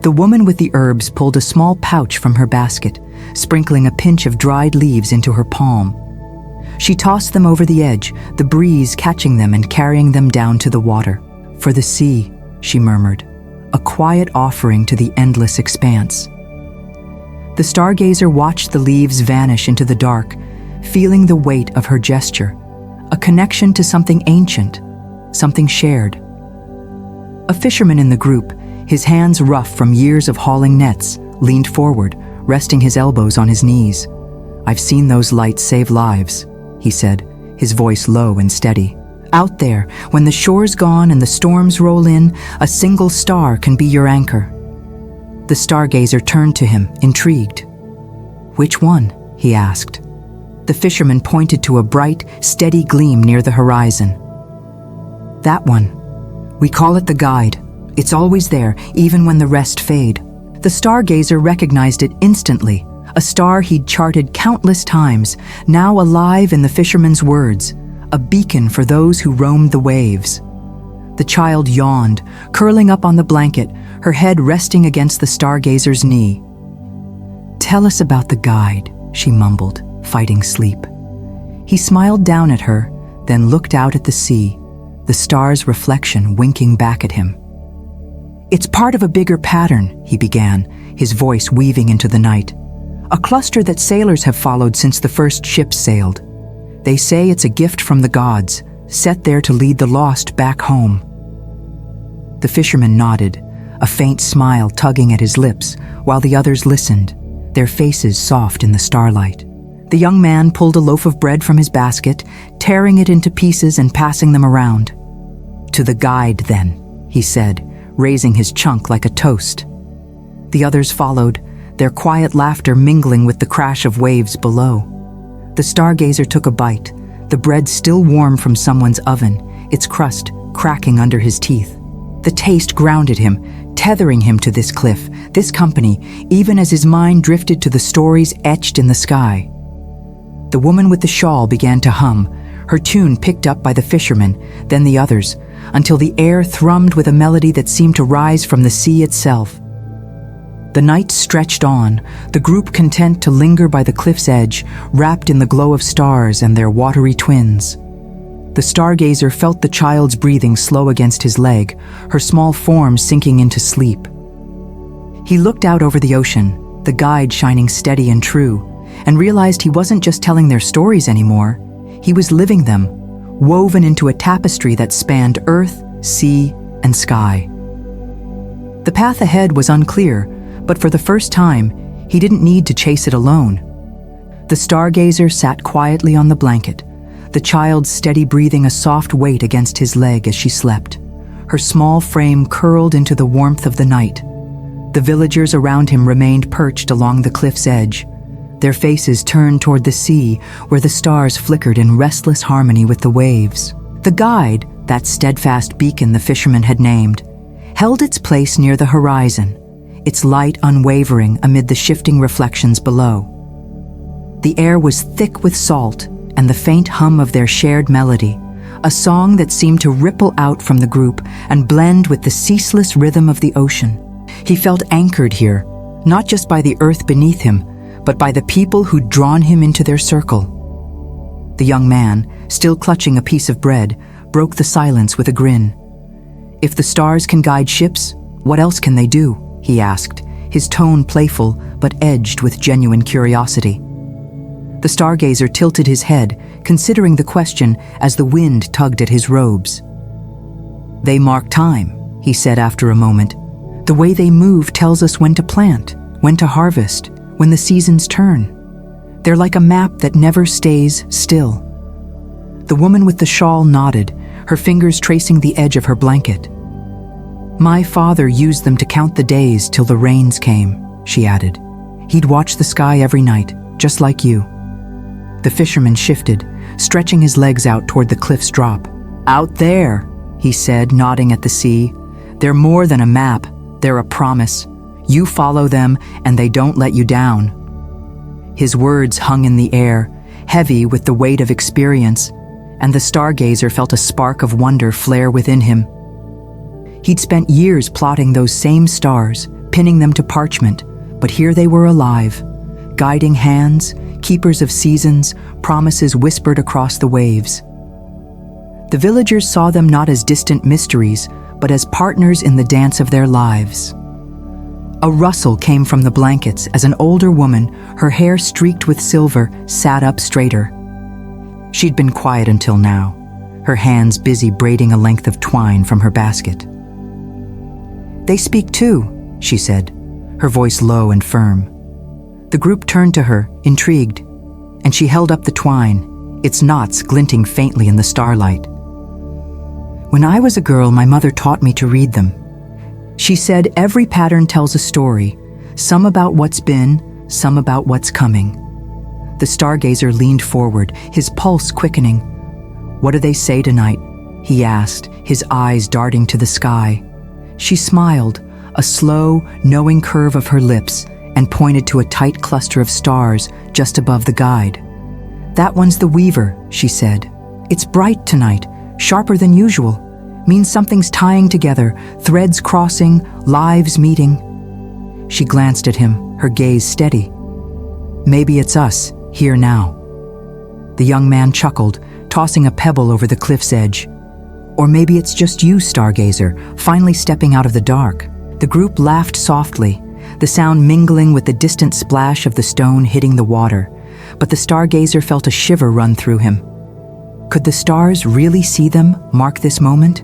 The woman with the herbs pulled a small pouch from her basket, sprinkling a pinch of dried leaves into her palm. She tossed them over the edge, the breeze catching them and carrying them down to the water. "For the sea," she murmured, a quiet offering to the endless expanse. The Stargazer watched the leaves vanish into the dark, feeling the weight of her gesture, a connection to something ancient, something shared. A fisherman in the group, his hands rough from years of hauling nets, leaned forward, resting his elbows on his knees. "I've seen those lights save lives," he said, his voice low and steady. "Out there, when the shore's gone and the storms roll in, a single star can be your anchor." The Stargazer turned to him, intrigued. "Which one?" he asked. The fisherman pointed to a bright, steady gleam near the horizon. "That one. We call it the guide. It's always there, even when the rest fade." The Stargazer recognized it instantly, a star he'd charted countless times, now alive in the fisherman's words, a beacon for those who roamed the waves. The child yawned, curling up on the blanket, her head resting against the Stargazer's knee. "Tell us about the guide," she mumbled, fighting sleep. He smiled down at her, then looked out at the sea, the star's reflection winking back at him. "It's part of a bigger pattern," he began, his voice weaving into the night. "A cluster that sailors have followed since the first ships sailed. They say it's a gift from the gods, set there to lead the lost back home." The fisherman nodded, a faint smile tugging at his lips, while the others listened, their faces soft in the starlight. The young man pulled a loaf of bread from his basket, tearing it into pieces and passing them around. "To the guide, then," he said, raising his chunk like a toast. The others followed, their quiet laughter mingling with the crash of waves below. The Stargazer took a bite, the bread still warm from someone's oven, its crust cracking under his teeth. The taste grounded him, tethering him to this cliff, this company, even as his mind drifted to the stories etched in the sky. The woman with the shawl began to hum, her tune picked up by the fisherman, then the others, until the air thrummed with a melody that seemed to rise from the sea itself. The night stretched on, the group content to linger by the cliff's edge, wrapped in the glow of stars and their watery twins. The Stargazer felt the child's breathing slow against his leg, her small form sinking into sleep. He looked out over the ocean, the guide shining steady and true, and realized he wasn't just telling their stories anymore, he was living them, woven into a tapestry that spanned earth, sea, and sky. The path ahead was unclear, but for the first time, he didn't need to chase it alone. The Stargazer sat quietly on the blanket, the child's steady breathing a soft weight against his leg as she slept, her small frame curled into the warmth of the night. The villagers around him remained perched along the cliff's edge, their faces turned toward the sea where the stars flickered in restless harmony with the waves. The guide, that steadfast beacon the fisherman had named, held its place near the horizon, its light unwavering amid the shifting reflections below. The air was thick with salt and the faint hum of their shared melody, a song that seemed to ripple out from the group and blend with the ceaseless rhythm of the ocean. He felt anchored here, not just by the earth beneath him, but by the people who'd drawn him into their circle. The young man, still clutching a piece of bread, broke the silence with a grin. "If the stars can guide ships, what else can they do?" he asked, his tone playful but edged with genuine curiosity. The Stargazer tilted his head, considering the question as the wind tugged at his robes. "They mark time," he said after a moment. "The way they move tells us when to plant, when to harvest, when the seasons turn. They're like a map that never stays still." The woman with the shawl nodded, her fingers tracing the edge of her blanket. "My father used them to count the days till the rains came," she added. "He'd watch the sky every night, just like you." The fisherman shifted, stretching his legs out toward the cliff's drop. "Out there," he said, nodding at the sea. "They're more than a map, they're a promise. You follow them, and they don't let you down." His words hung in the air, heavy with the weight of experience, and the Stargazer felt a spark of wonder flare within him. He'd spent years plotting those same stars, pinning them to parchment, but here they were alive, guiding hands, keepers of seasons, promises whispered across the waves. The villagers saw them not as distant mysteries, but as partners in the dance of their lives. A rustle came from the blankets as an older woman, her hair streaked with silver, sat up straighter. She'd been quiet until now, her hands busy braiding a length of twine from her basket. "They speak too," she said, her voice low and firm. The group turned to her, intrigued, and she held up the twine, its knots glinting faintly in the starlight. "When I was a girl, my mother taught me to read them. She said every pattern tells a story, some about what's been, some about what's coming." The Stargazer leaned forward, his pulse quickening. "What do they say tonight?" he asked, his eyes darting to the sky. She smiled, a slow, knowing curve of her lips, and pointed to a tight cluster of stars just above the guide. "That one's the Weaver," she said. "It's bright tonight, sharper than usual. Means something's tying together, threads crossing, lives meeting." She glanced at him, her gaze steady. "Maybe it's us, here now." The young man chuckled, tossing a pebble over the cliff's edge. Or maybe it's just you, Stargazer, finally stepping out of the dark." The group laughed softly, the sound mingling with the distant splash of the stone hitting the water, but the Stargazer felt a shiver run through him. Could the stars really see them mark this moment?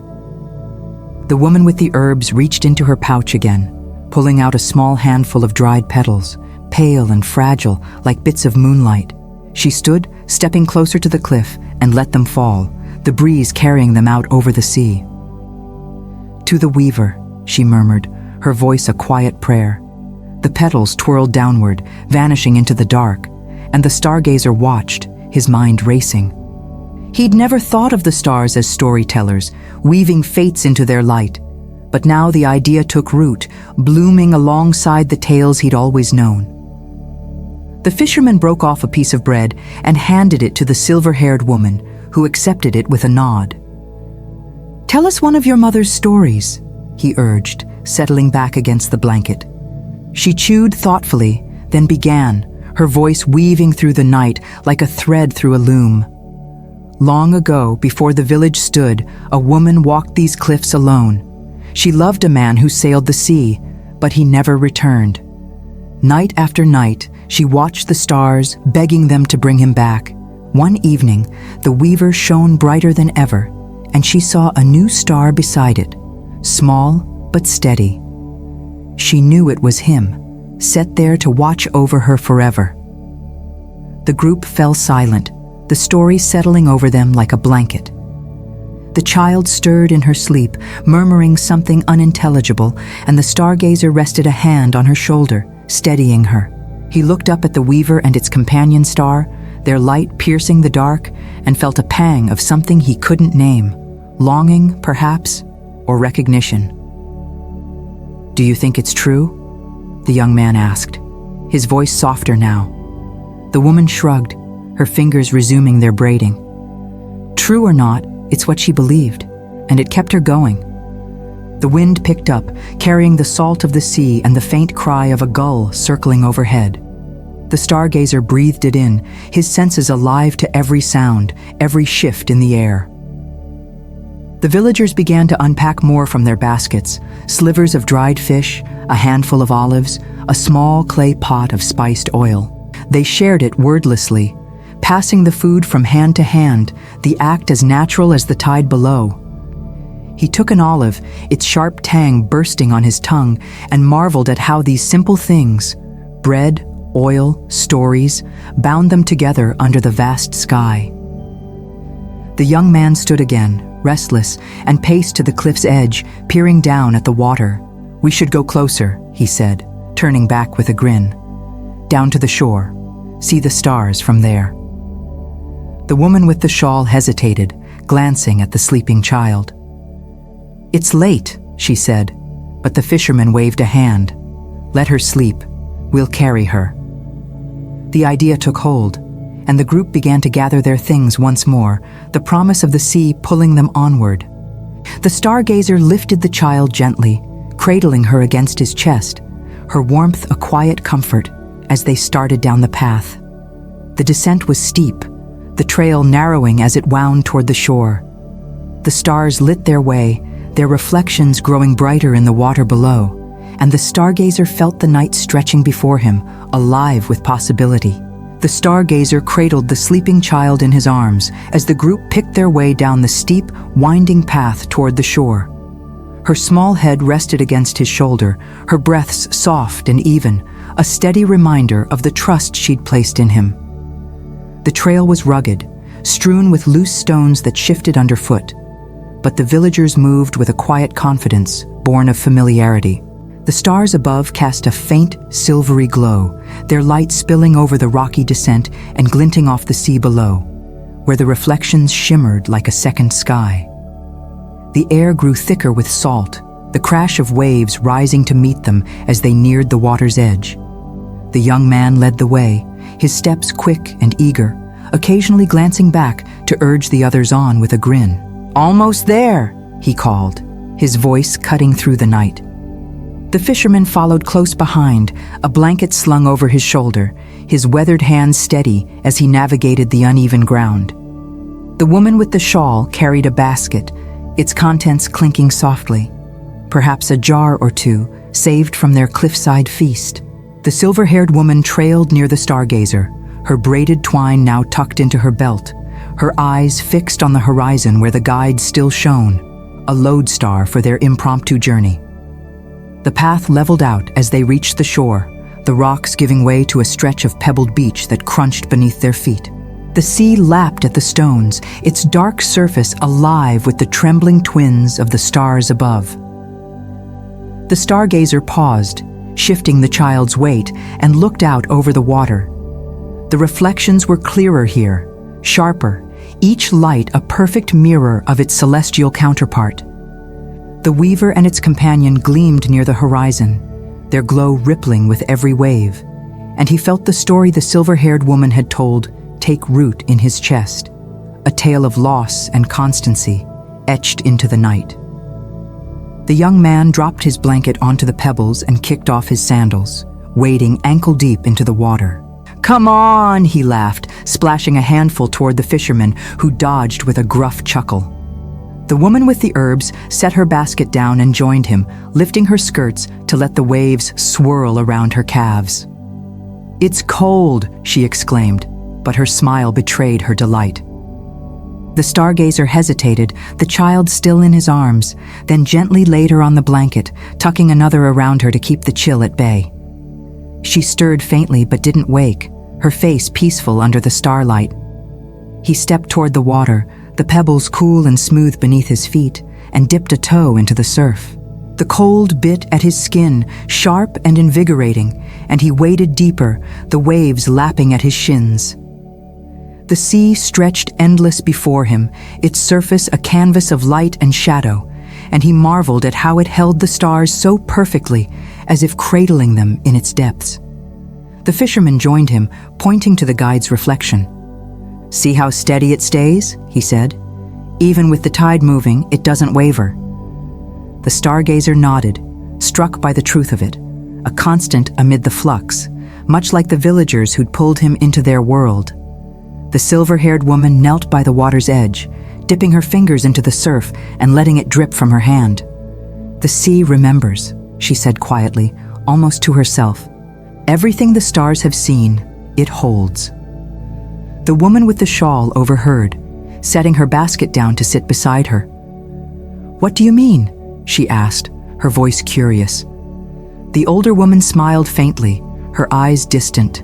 The woman with the herbs reached into her pouch again, pulling out a small handful of dried petals, pale and fragile like bits of moonlight. She stood, stepping closer to the cliff, and let them fall, the breeze carrying them out over the sea. "To the weaver," she murmured, her voice a quiet prayer. The petals twirled downward, vanishing into the dark, and the Stargazer watched, his mind racing. He'd never thought of the stars as storytellers, weaving fates into their light. But now the idea took root, blooming alongside the tales he'd always known. The fisherman broke off a piece of bread and handed it to the silver-haired woman, who accepted it with a nod. "Tell us one of your mother's stories," he urged, settling back against the blanket. She chewed thoughtfully, then began, her voice weaving through the night like a thread through a loom. "Long ago, before the village stood, a woman walked these cliffs alone. She loved a man who sailed the sea, but he never returned. Night after night, she watched the stars, begging them to bring him back. One evening, the weaver shone brighter than ever, and she saw a new star beside it, small but steady. She knew it was him, set there to watch over her forever." The group fell silent, the story settling over them like a blanket. The child stirred in her sleep, murmuring something unintelligible, and the Stargazer rested a hand on her shoulder, steadying her. He looked up at the weaver and its companion star, their light piercing the dark, and felt a pang of something he couldn't name, longing, perhaps, or recognition. "Do you think it's true?" the young man asked, his voice softer now. The woman shrugged, her fingers resuming their braiding. True or not, it's what she believed, and it kept her going. The wind picked up, carrying the salt of the sea and the faint cry of a gull circling overhead. The Stargazer breathed it in, his senses alive to every sound, every shift in the air. The villagers began to unpack more from their baskets, slivers of dried fish, a handful of olives, a small clay pot of spiced oil. They shared it wordlessly, passing the food from hand to hand, the act as natural as the tide below. He took an olive, its sharp tang bursting on his tongue, and marveled at how these simple things, bread, oil, stories, bound them together under the vast sky. The young man stood again, restless, and paced to the cliff's edge, peering down at the water. "We should go closer," he said, turning back with a grin. "Down to the shore. See the stars from there." The woman with the shawl hesitated, glancing at the sleeping child. "It's late," she said, but the fisherman waved a hand. "Let her sleep. We'll carry her." The idea took hold, and the group began to gather their things once more, the promise of the sea pulling them onward. The Stargazer lifted the child gently, cradling her against his chest, her warmth a quiet comfort as they started down the path. The descent was steep, the trail narrowing as it wound toward the shore. The stars lit their way, their reflections growing brighter in the water below, and the Stargazer felt the night stretching before him, alive with possibility. The Stargazer cradled the sleeping child in his arms as the group picked their way down the steep, winding path toward the shore. Her small head rested against his shoulder, her breaths soft and even, a steady reminder of the trust she'd placed in him. The trail was rugged, strewn with loose stones that shifted underfoot, but the villagers moved with a quiet confidence born of familiarity. The stars above cast a faint, silvery glow, their light spilling over the rocky descent and glinting off the sea below, where the reflections shimmered like a second sky. The air grew thicker with salt, the crash of waves rising to meet them as they neared the water's edge. The young man led the way, his steps quick and eager, occasionally glancing back to urge the others on with a grin. "Almost there," he called, his voice cutting through the night. The fisherman followed close behind, a blanket slung over his shoulder, his weathered hands steady as he navigated the uneven ground. The woman with the shawl carried a basket, its contents clinking softly. Perhaps a jar or two, saved from their cliffside feast. The silver-haired woman trailed near the Stargazer, her braided twine now tucked into her belt, her eyes fixed on the horizon where the guide still shone, a lodestar for their impromptu journey. The path leveled out as they reached the shore, the rocks giving way to a stretch of pebbled beach that crunched beneath their feet. The sea lapped at the stones, its dark surface alive with the trembling twins of the stars above. The Stargazer paused, shifting the child's weight, and looked out over the water. The reflections were clearer here, sharper, each light a perfect mirror of its celestial counterpart. The weaver and its companion gleamed near the horizon, their glow rippling with every wave, and he felt the story the silver-haired woman had told take root in his chest, a tale of loss and constancy etched into the night. The young man dropped his blanket onto the pebbles and kicked off his sandals, wading ankle-deep into the water. "Come on," he laughed, splashing a handful toward the fisherman, who dodged with a gruff chuckle. The woman with the herbs set her basket down and joined him, lifting her skirts to let the waves swirl around her calves. "It's cold," she exclaimed, but her smile betrayed her delight. The Stargazer hesitated, the child still in his arms, then gently laid her on the blanket, tucking another around her to keep the chill at bay. She stirred faintly but didn't wake, her face peaceful under the starlight. He stepped toward the water, the pebbles cool and smooth beneath his feet, and dipped a toe into the surf. The cold bit at his skin, sharp and invigorating, and he waded deeper, the waves lapping at his shins. The sea stretched endless before him, its surface a canvas of light and shadow, and he marveled at how it held the stars so perfectly, as if cradling them in its depths. The fisherman joined him, pointing to the guide's reflection. "See how steady it stays?" he said. "Even with the tide moving, it doesn't waver." The Stargazer nodded, struck by the truth of it, a constant amid the flux, much like the villagers who'd pulled him into their world. The silver-haired woman knelt by the water's edge, dipping her fingers into the surf and letting it drip from her hand. "The sea remembers," she said quietly, almost to herself. "Everything the stars have seen, it holds." The woman with the shawl overheard, setting her basket down to sit beside her. "What do you mean?" she asked, her voice curious. The older woman smiled faintly, her eyes distant.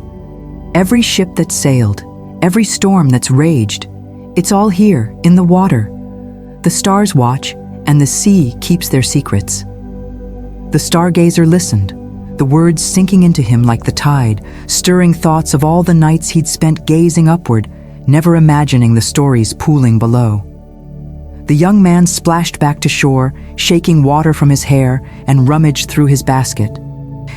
"Every ship that sailed, every storm that's raged, it's all here, in the water. The stars watch, and the sea keeps their secrets." The Stargazer listened, the words sinking into him like the tide, stirring thoughts of all the nights he'd spent gazing upward, never imagining the stories pooling below. The young man splashed back to shore, shaking water from his hair, and rummaged through his basket.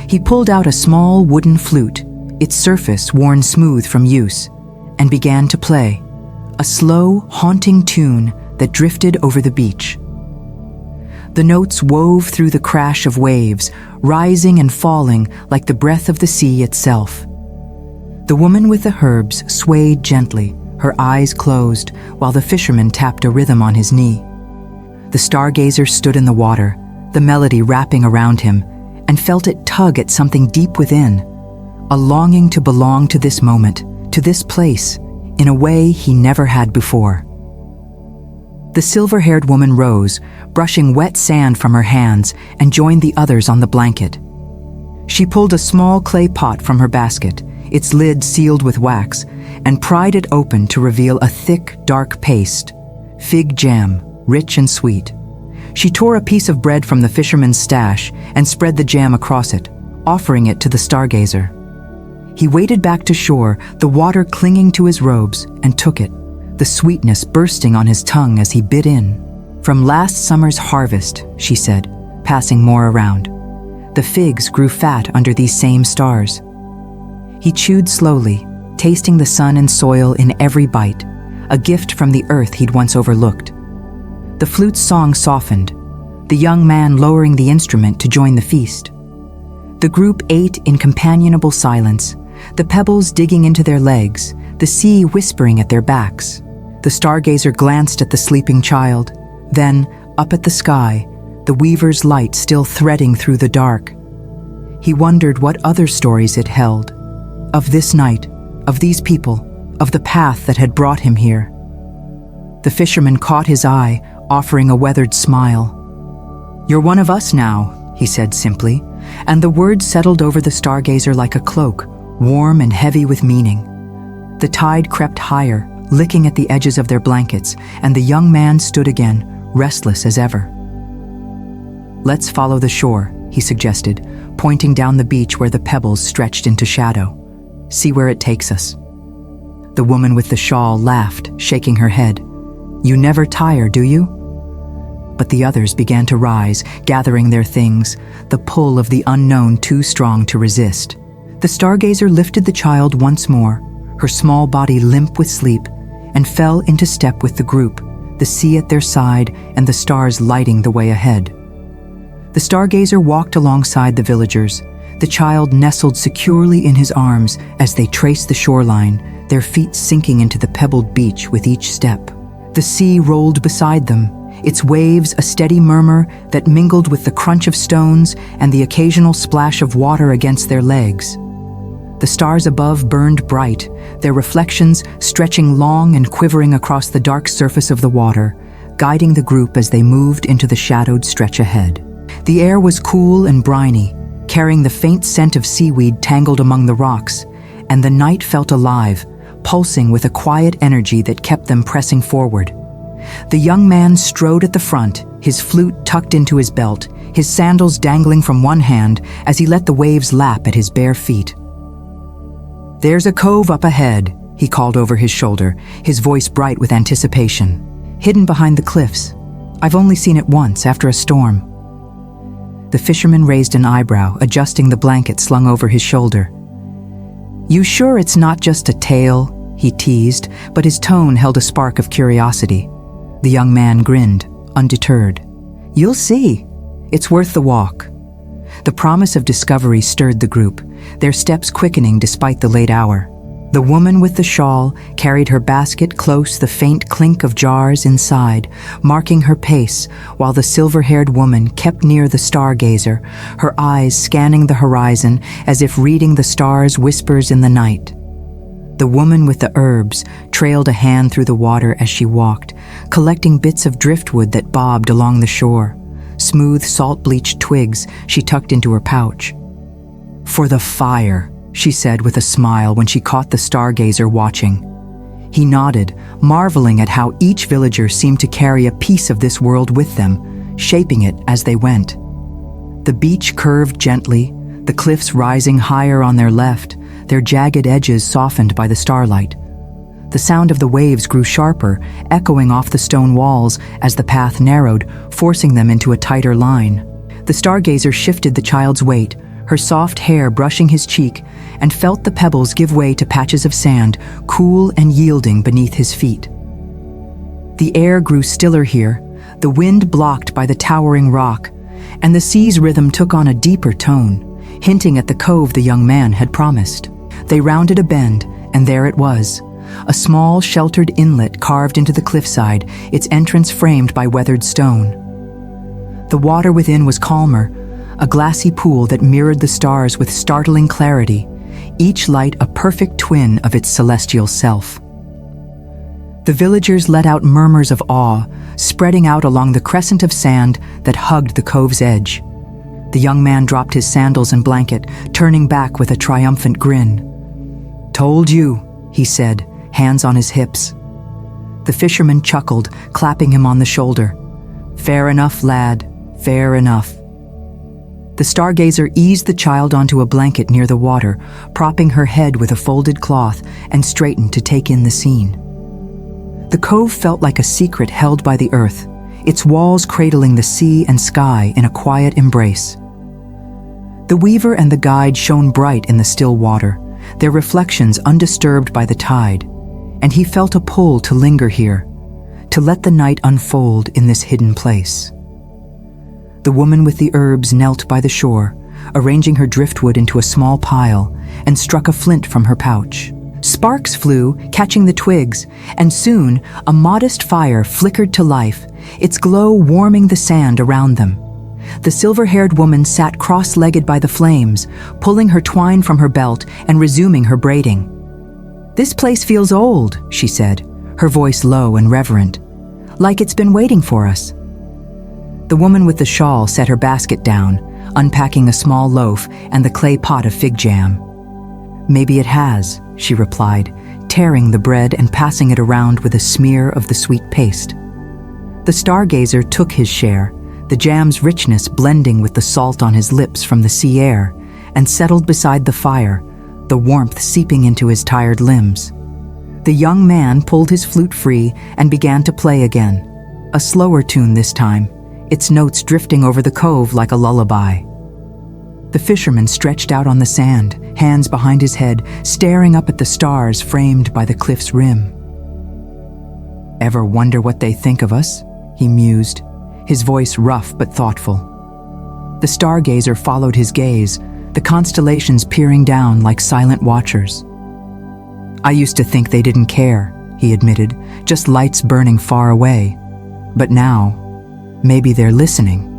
He pulled out a small wooden flute, its surface worn smooth from use, and began to play, a slow, haunting tune that drifted over the beach. The notes wove through the crash of waves, rising and falling like the breath of the sea itself. The woman with the herbs swayed gently, her eyes closed, while the fisherman tapped a rhythm on his knee. The Stargazer stood in the water, the melody wrapping around him, and felt it tug at something deep within, a longing to belong to this moment, to this place, in a way he never had before. The silver-haired woman rose, brushing wet sand from her hands, and joined the others on the blanket. She pulled a small clay pot from her basket, its lid sealed with wax, and pried it open to reveal a thick, dark paste, fig jam, rich and sweet. She tore a piece of bread from the fisherman's stash and spread the jam across it, offering it to the Stargazer. He waded back to shore, the water clinging to his robes, and took it, the sweetness bursting on his tongue as he bit in. "From last summer's harvest," she said, passing more around. "The figs grew fat under these same stars." He chewed slowly, tasting the sun and soil in every bite, a gift from the earth he'd once overlooked. The flute's song softened, the young man lowering the instrument to join the feast. The group ate in companionable silence, the pebbles digging into their legs, the sea whispering at their backs. The Stargazer glanced at the sleeping child, then, Up at the sky, the weaver's light still threading through the dark. He wondered what other stories it held. Of this night, of these people, of the path that had brought him here. The fisherman caught his eye, offering a weathered smile. "You're one of us now," he said simply, and the words settled over the Stargazer like a cloak, warm and heavy with meaning. The tide crept higher, licking at the edges of their blankets, and the young man stood again, restless as ever. "Let's follow the shore," he suggested, pointing down the beach where the pebbles stretched into shadow. "See where it takes us." The woman with the shawl laughed, shaking her head. "You never tire, do you?" But the others began to rise, gathering their things, the pull of the unknown too strong to resist. The Stargazer lifted the child once more, her small body limp with sleep, and fell into step with the group, the sea at their side and the stars lighting the way ahead. The Stargazer walked alongside the villagers, the child nestled securely in his arms as they traced the shoreline, their feet sinking into the pebbled beach with each step. The sea rolled beside them, its waves a steady murmur that mingled with the crunch of stones and the occasional splash of water against their legs. The stars above burned bright, their reflections stretching long and quivering across the dark surface of the water, guiding the group as they moved into the shadowed stretch ahead. The air was cool and briny, carrying the faint scent of seaweed tangled among the rocks, and the night felt alive, pulsing with a quiet energy that kept them pressing forward. The young man strode at the front, his flute tucked into his belt, his sandals dangling from one hand as he let the waves lap at his bare feet. "There's a cove up ahead," he called over his shoulder, his voice bright with anticipation. "Hidden behind the cliffs. I've only seen it once after a storm." The fisherman raised an eyebrow, adjusting the blanket slung over his shoulder. "You sure it's not just a tale?" he teased, but his tone held a spark of curiosity. The young man grinned, undeterred. "You'll see. It's worth the walk." The promise of discovery stirred the group, their steps quickening despite the late hour. The woman with the shawl carried her basket close, the faint clink of jars inside, marking her pace, while the silver-haired woman kept near the Stargazer, her eyes scanning the horizon as if reading the stars' whispers in the night. The woman with the herbs trailed a hand through the water as she walked, collecting bits of driftwood that bobbed along the shore. Smooth, salt-bleached twigs she tucked into her pouch. "For the fire," she said with a smile when she caught the Stargazer watching. He nodded, marveling at how each villager seemed to carry a piece of this world with them, shaping it as they went. The beach curved gently, the cliffs rising higher on their left, their jagged edges softened by the starlight. The sound of the waves grew sharper, echoing off the stone walls as the path narrowed, forcing them into a tighter line. The Stargazer shifted the child's weight, her soft hair brushing his cheek, and felt the pebbles give way to patches of sand, cool and yielding beneath his feet. The air grew stiller here, the wind blocked by the towering rock, and the sea's rhythm took on a deeper tone, hinting at the cove the young man had promised. They rounded a bend, and there it was, a small, sheltered inlet carved into the cliffside, its entrance framed by weathered stone. The water within was calmer, a glassy pool that mirrored the stars with startling clarity, each light a perfect twin of its celestial self. The villagers let out murmurs of awe, spreading out along the crescent of sand that hugged the cove's edge. The young man dropped his sandals and blanket, turning back with a triumphant grin. "Told you," he said, hands on his hips. The fisherman chuckled, clapping him on the shoulder. "Fair enough, lad, fair enough." The Stargazer eased the child onto a blanket near the water, propping her head with a folded cloth, and straightened to take in the scene. The cove felt like a secret held by the earth, its walls cradling the sea and sky in a quiet embrace. The weaver and the guide shone bright in the still water, their reflections undisturbed by the tide, and he felt a pull to linger here, to let the night unfold in this hidden place. The woman with the herbs knelt by the shore, arranging her driftwood into a small pile, and struck a flint from her pouch. Sparks flew, catching the twigs, and soon a modest fire flickered to life its glow warming the sand around them. The silver-haired woman sat cross-legged by the flames, pulling her twine from her belt and resuming her braiding. "This place feels old," she said, her voice low and reverent, "like it's been waiting for us." The woman with the shawl set her basket down, unpacking a small loaf and the clay pot of fig jam. "Maybe it has," she replied, tearing the bread and passing it around with a smear of the sweet paste. The Stargazer took his share, the jam's richness blending with the salt on his lips from the sea air, and settled beside the fire, the warmth seeping into his tired limbs. The young man pulled his flute free and began to play again, a slower tune this time, its notes drifting over the cove like a lullaby. The fisherman stretched out on the sand, hands behind his head, staring up at the stars framed by the cliff's rim. "Ever wonder what they think of us?" he mused, his voice rough but thoughtful. The Stargazer followed his gaze, the constellations peering down like silent watchers. "I used to think they didn't care," he admitted, "just lights burning far away. But now, maybe they're listening."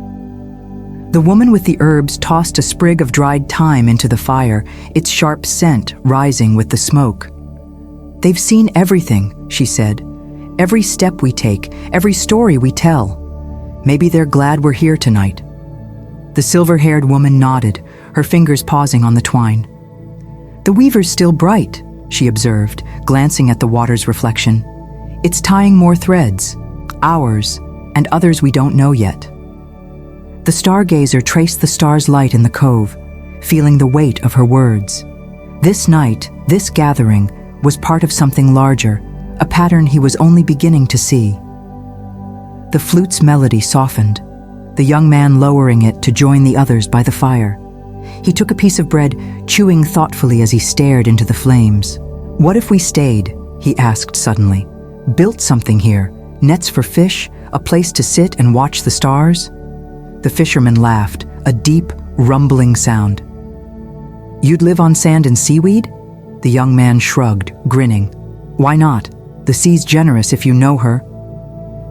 The woman with the herbs tossed a sprig of dried thyme into the fire, its sharp scent rising with the smoke. "They've seen everything," she said. "Every step we take, every story we tell. Maybe they're glad we're here tonight." The silver-haired woman nodded, her fingers pausing on the twine. "The weaver's still bright," she observed, glancing at the water's reflection. "It's tying more threads, ours, and others we don't know yet." The Stargazer traced the star's light in the cove, feeling the weight of her words. This night, this gathering, was part of something larger, a pattern he was only beginning to see. The flute's melody softened, the young man lowering it to join the others by the fire. He took a piece of bread, chewing thoughtfully as he stared into the flames. "What if we stayed?" he asked suddenly. "Built something here, nets for fish, a place to sit and watch the stars?" The fisherman laughed, a deep, rumbling sound. "You'd live on sand and seaweed?" The young man shrugged, grinning. "Why not? The sea's generous if you know her."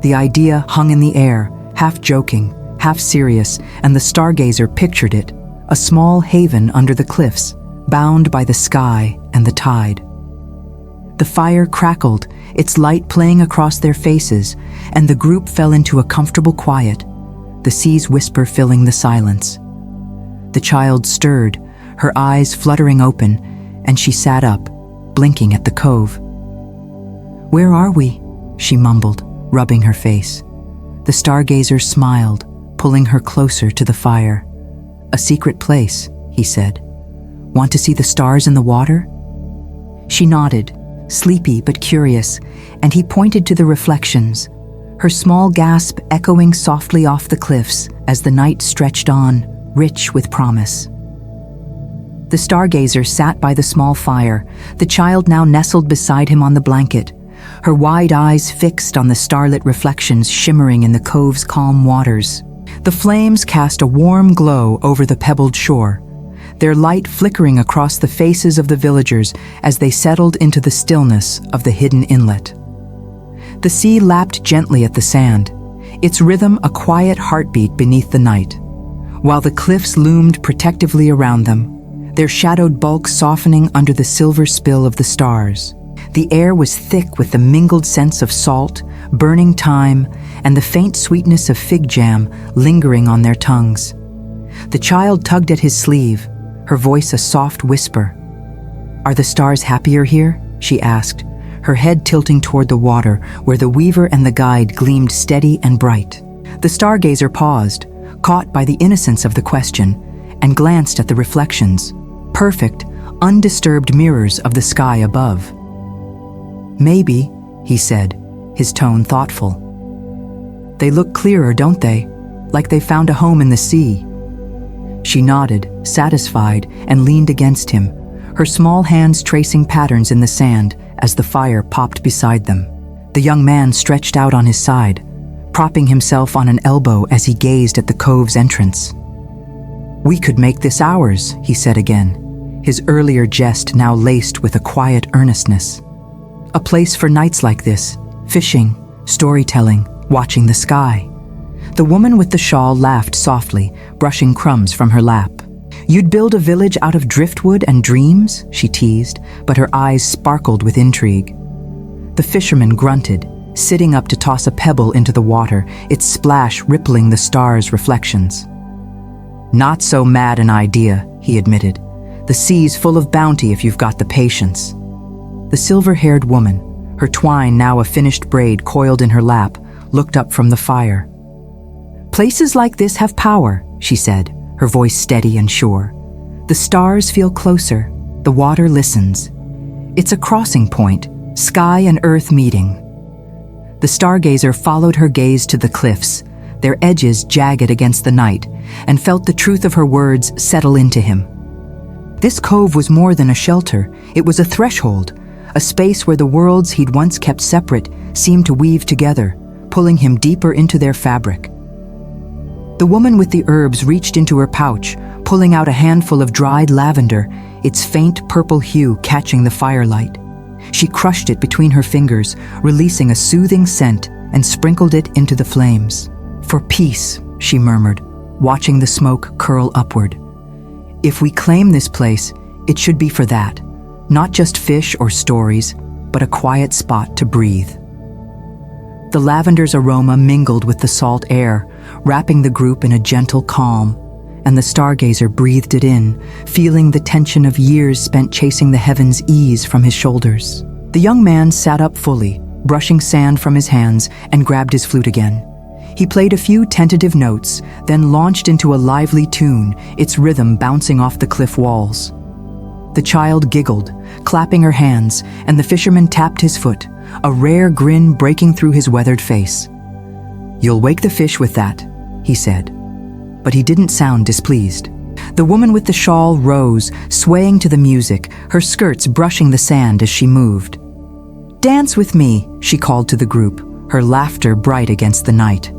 The idea hung in the air, half joking, half serious, and the Stargazer pictured it, a small haven under the cliffs, bound by the sky and the tide. The fire crackled, its light playing across their faces, and the group fell into a comfortable quiet, the sea's whisper filling the silence. The child stirred, her eyes fluttering open, and she sat up, blinking at the cove. "Where are we?" she mumbled, rubbing her face. The Stargazer smiled, pulling her closer to the fire. "A secret place," he said. "Want to see the stars in the water?" She nodded, sleepy but curious, and he pointed to the reflections, her small gasp echoing softly off the cliffs as the night stretched on, rich with promise. The Stargazer sat by the small fire, the child now nestled beside him on the blanket, her wide eyes fixed on the starlit reflections shimmering in the cove's calm waters. The flames cast a warm glow over the pebbled shore, their light flickering across the faces of the villagers as they settled into the stillness of the hidden inlet. The sea lapped gently at the sand, its rhythm a quiet heartbeat beneath the night, while the cliffs loomed protectively around them, their shadowed bulk softening under the silver spill of the stars. The air was thick with the mingled scents of salt, burning thyme, and the faint sweetness of fig jam lingering on their tongues. The child tugged at his sleeve, her voice a soft whisper. "Are the stars happier here?" she asked, her head tilting toward the water where the weaver and the guide gleamed steady and bright. The Stargazer paused, caught by the innocence of the question, and glanced at the reflections, perfect, undisturbed mirrors of the sky above. "Maybe," he said, his tone thoughtful. "They look clearer, don't they? Like they found a home in the sea." She nodded, satisfied, and leaned against him, her small hands tracing patterns in the sand as the fire popped beside them. The young man stretched out on his side, propping himself on an elbow as he gazed at the cove's entrance. "We could make this ours," he said again, his earlier jest now laced with a quiet earnestness. "A place for nights like this, fishing, storytelling, watching the sky. The woman with the shawl laughed softly, brushing crumbs from her lap. "You'd build a village out of driftwood and dreams?" she teased, but her eyes sparkled with intrigue. The fisherman grunted, sitting up to toss a pebble into the water, its splash rippling the stars' reflections. "Not so mad an idea," he admitted. "The sea's full of bounty if you've got the patience." The silver-haired woman, her twine now a finished braid coiled in her lap, looked up from the fire. "Places like this have power," she said, her voice steady and sure. "The stars feel closer, the water listens. It's a crossing point, sky and earth meeting." The stargazer followed her gaze to the cliffs, their edges jagged against the night, and felt the truth of her words settle into him. This cove was more than a shelter, it was a threshold, a space where the worlds he'd once kept separate seemed to weave together, pulling him deeper into their fabric. The woman with the herbs reached into her pouch, pulling out a handful of dried lavender, its faint purple hue catching the firelight. She crushed it between her fingers, releasing a soothing scent, and sprinkled it into the flames. "For peace," she murmured, watching the smoke curl upward. "If we claim this place, it should be for that. Not just fish or stories, but a quiet spot to breathe." The lavender's aroma mingled with the salt air, wrapping the group in a gentle calm, and the stargazer breathed it in, feeling the tension of years spent chasing the heavens ease from his shoulders. The young man sat up fully, brushing sand from his hands, and grabbed his flute again. He played a few tentative notes, then launched into a lively tune, its rhythm bouncing off the cliff walls. The child giggled, clapping her hands, and the fisherman tapped his foot, a rare grin breaking through his weathered face. "You'll wake the fish with that," he said. But he didn't sound displeased. The woman with the shawl rose, swaying to the music, her skirts brushing the sand as she moved. "Dance with me," she called to the group, her laughter bright against the night.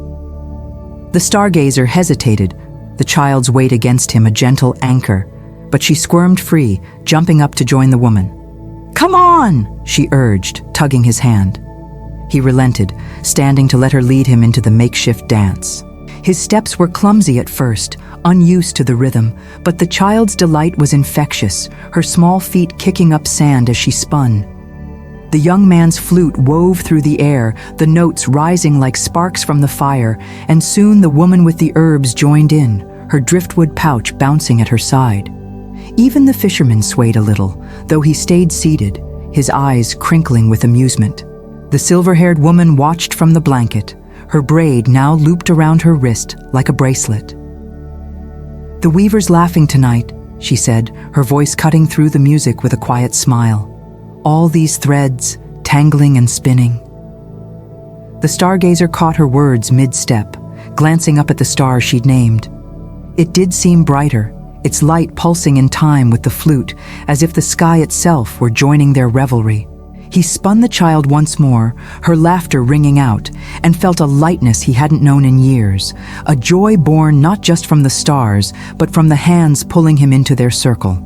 The stargazer hesitated, the child's weight against him a gentle anchor, but she squirmed free, jumping up to join the woman. "Come on," she urged, tugging his hand. He relented, standing to let her lead him into the makeshift dance. His steps were clumsy at first, unused to the rhythm, but the child's delight was infectious, her small feet kicking up sand as she spun. The young man's flute wove through the air, the notes rising like sparks from the fire, and soon the woman with the herbs joined in, her driftwood pouch bouncing at her side. Even the fisherman swayed a little, though he stayed seated, his eyes crinkling with amusement. The silver-haired woman watched from the blanket, her braid now looped around her wrist like a bracelet. "The weaver's laughing tonight," she said, her voice cutting through the music with a quiet smile. "All these threads, tangling and spinning." The stargazer caught her words mid-step, glancing up at the star she'd named. It did seem brighter, its light pulsing in time with the flute, as if the sky itself were joining their revelry. He spun the child once more, her laughter ringing out, and felt a lightness he hadn't known in years, a joy born not just from the stars, but from the hands pulling him into their circle.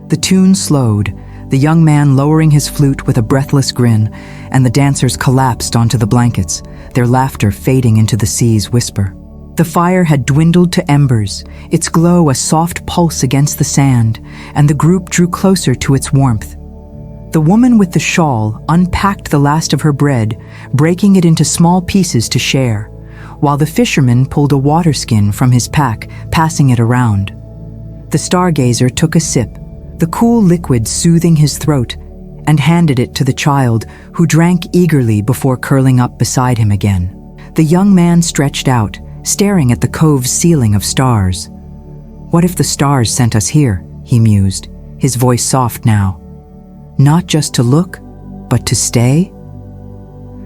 The tune slowed, the young man lowering his flute with a breathless grin, and the dancers collapsed onto the blankets, their laughter fading into the sea's whisper. The fire had dwindled to embers, its glow a soft pulse against the sand, and the group drew closer to its warmth. The woman with the shawl unpacked the last of her bread, breaking it into small pieces to share, while the fisherman pulled a water skin from his pack, passing it around. The stargazer took a sip, the cool liquid soothing his throat, and handed it to the child, who drank eagerly before curling up beside him again. The young man stretched out, staring at the cove's ceiling of stars. "What if the stars sent us here?" he mused, his voice soft now. "Not just to look, but to stay?"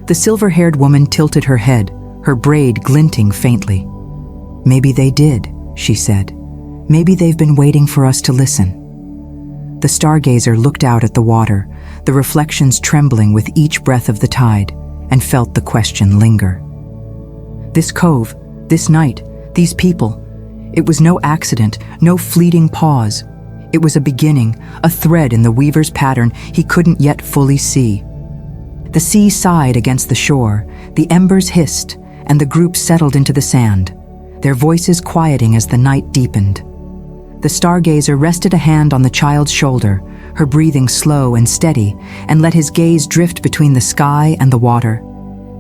The silver-haired woman tilted her head, her braid glinting faintly. "Maybe they did," she said. "Maybe they've been waiting for us to listen." The stargazer looked out at the water, the reflections trembling with each breath of the tide, and felt the question linger. This cove, this night, these people, it was no accident, no fleeting pause. It was a beginning, a thread in the weaver's pattern he couldn't yet fully see. The sea sighed against the shore, The embers hissed, and the group settled into the sand, their voices quieting as the night deepened. The Stargazer rested a hand on the child's shoulder, her breathing slow and steady, and let his gaze drift between the sky and the water,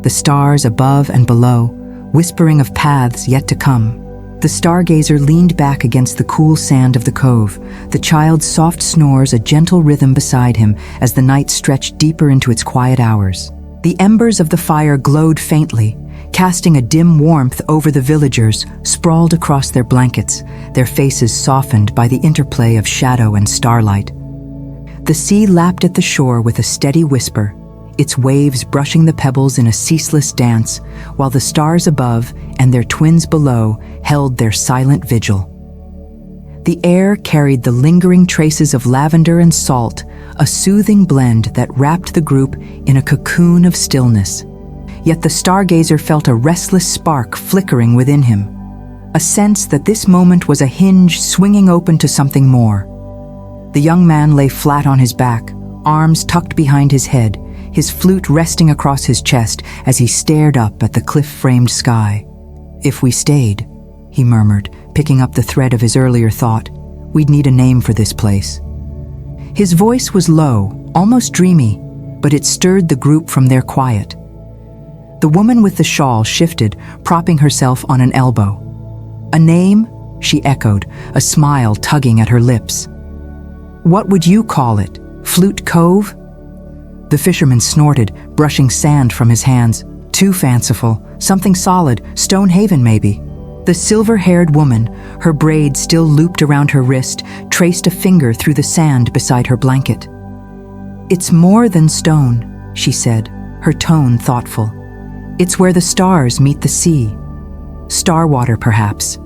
the stars above and below, whispering of paths yet to come. The Stargazer leaned back against the cool sand of the cove, the child's soft snores a gentle rhythm beside him as the night stretched deeper into its quiet hours. The embers of the fire glowed faintly, casting a dim warmth over the villagers sprawled across their blankets, their faces softened by the interplay of shadow and starlight. The sea lapped at the shore with a steady whisper, its waves brushing the pebbles in a ceaseless dance, while the stars above and their twins below held their silent vigil. The air carried the lingering traces of lavender and salt, a soothing blend that wrapped the group in a cocoon of stillness. Yet the Stargazer felt a restless spark flickering within him, a sense that this moment was a hinge swinging open to something more. The young man lay flat on his back, arms tucked behind his head, his flute resting across his chest as he stared up at the cliff-framed sky. "If we stayed," he murmured, picking up the thread of his earlier thought, "we'd need a name for this place." His voice was low, almost dreamy, but it stirred the group from their quiet. The woman with the shawl shifted, propping herself on an elbow. "A name?" she echoed, a smile tugging at her lips. "What would you call it? Flute Cove?" The fisherman snorted, brushing sand from his hands. "Too fanciful. Something solid. Stone Haven, maybe." The silver-haired woman, her braid still looped around her wrist, traced a finger through the sand beside her blanket. "It's more than stone," she said, her tone thoughtful. "It's where the stars meet the sea. Starwater, perhaps."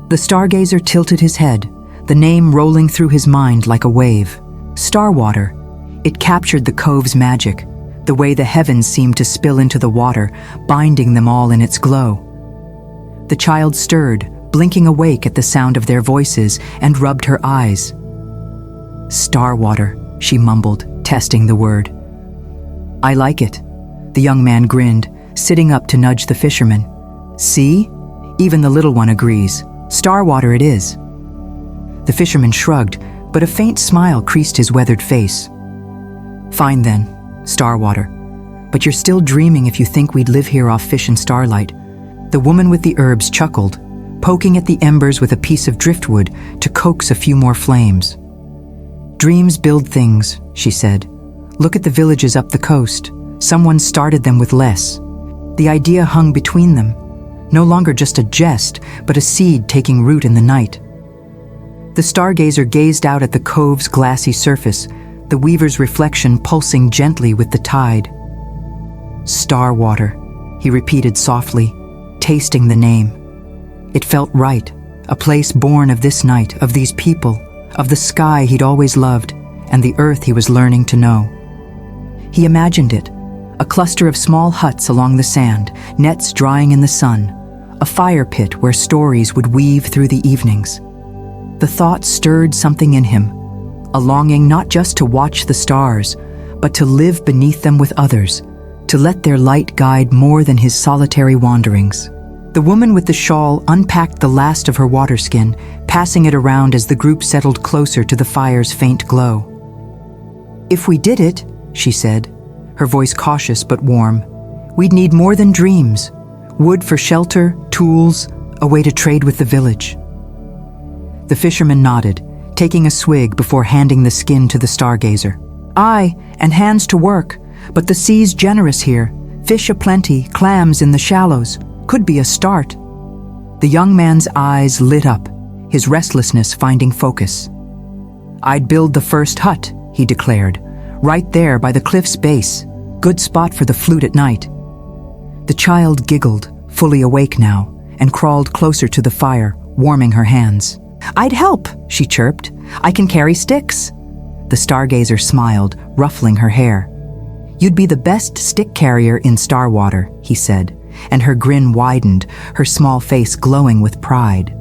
The Stargazer tilted his head, the name rolling through his mind like a wave. Starwater. It captured the cove's magic, the way the heavens seemed to spill into the water, binding them all in its glow. The child stirred, blinking awake at the sound of their voices, and rubbed her eyes. "Starwater," she mumbled, testing the word. "I like it." The young man grinned, sitting up to nudge the fisherman. "See? Even the little one agrees. Starwater it is." The fisherman shrugged, but a faint smile creased his weathered face. "Fine then, Starwater. But you're still dreaming if you think we'd live here off fish and starlight." The woman with the herbs chuckled, poking at the embers with a piece of driftwood to coax a few more flames. "Dreams build things," she said. "Look at the villages up the coast. Someone started them with less. The idea hung between them, no longer just a jest, but a seed taking root in the night." The Stargazer gazed out at the cove's glassy surface, the weaver's reflection pulsing gently with the tide. "Starwater," he repeated softly, tasting the name. It felt right, a place born of this night, of these people, of the sky he'd always loved, and the earth he was learning to know. He imagined it, a cluster of small huts along the sand, nets drying in the sun, a fire pit where stories would weave through the evenings. The thought stirred something in him, a longing not just to watch the stars, but to live beneath them with others, to let their light guide more than his solitary wanderings. The woman with the shawl unpacked the last of her water skin, passing it around as the group settled closer to the fire's faint glow. "If we did it," she said, her voice cautious but warm, "we'd need more than dreams. Wood for shelter, tools, a way to trade with the village." The fisherman nodded, taking a swig before handing the skin to the Stargazer. "Aye, and hands to work, but the sea's generous here. Fish aplenty, clams in the shallows. Could be a start." The young man's eyes lit up, his restlessness finding focus. "I'd build the first hut," he declared, "right there by the cliff's base. Good spot for the flute at night." The child giggled, fully awake now, and crawled closer to the fire, warming her hands. "I'd help," she chirped. "I can carry sticks." The Stargazer smiled, ruffling her hair. "You'd be the best stick carrier in Starwater," he said, and her grin widened, her small face glowing with pride.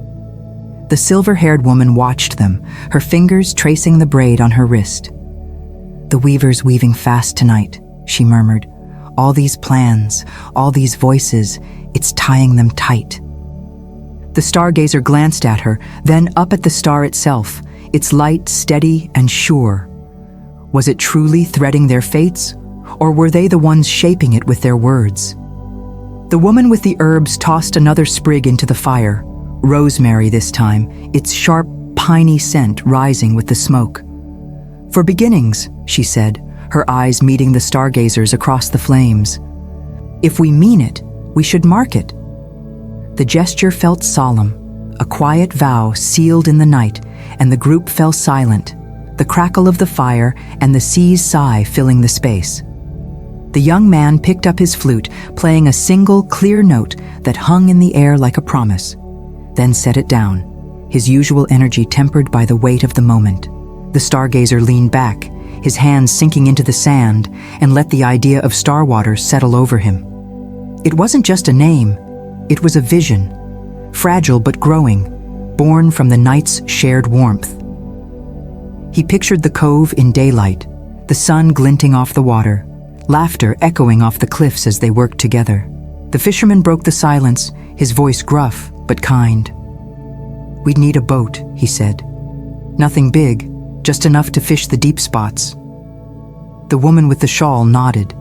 The silver-haired woman watched them, her fingers tracing the braid on her wrist. "The weaver's weaving fast tonight," she murmured, All these plans, all these voices, it's tying them tight. The Stargazer glanced at her, then up at the star itself, its light steady and sure. Was it truly threading their fates, or were they the ones shaping it with their words? The woman with the herbs tossed another sprig into the fire, rosemary this time, its sharp, piney scent rising with the smoke. "For beginnings," she said, her eyes meeting the Stargazers across the flames. "If we mean it, we should mark it." The gesture felt solemn, a quiet vow sealed in the night, and the group fell silent, the crackle of the fire and the sea's sigh filling the space. The young man picked up his flute, playing a single, clear note that hung in the air like a promise, then set it down, his usual energy tempered by the weight of the moment. The Stargazer leaned back, his hands sinking into the sand, and let the idea of Starwater settle over him. It wasn't just a name, it was a vision, fragile but growing, born from the night's shared warmth. He pictured the cove in daylight, the sun glinting off the water, laughter echoing off the cliffs as they worked together. The fisherman broke the silence, his voice gruff but kind. "We'd need a boat," he said. "Nothing big, just enough to fish the deep spots." The woman with the shawl nodded.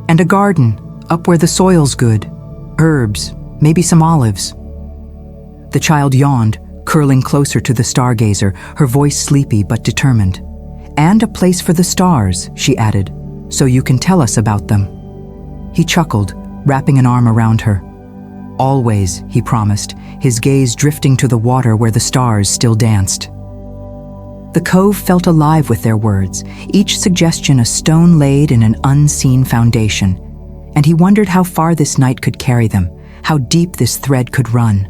"And a garden, up where the soil's good. Herbs, maybe some olives." The child yawned, curling closer to the Stargazer, her voice sleepy but determined. "And a place for the stars," she added, "so you can tell us about them." He chuckled, wrapping an arm around her. "Always," he promised, his gaze drifting to the water where the stars still danced. The cove felt alive with their words, each suggestion a stone laid in an unseen foundation, and he wondered how far this night could carry them, how deep this thread could run.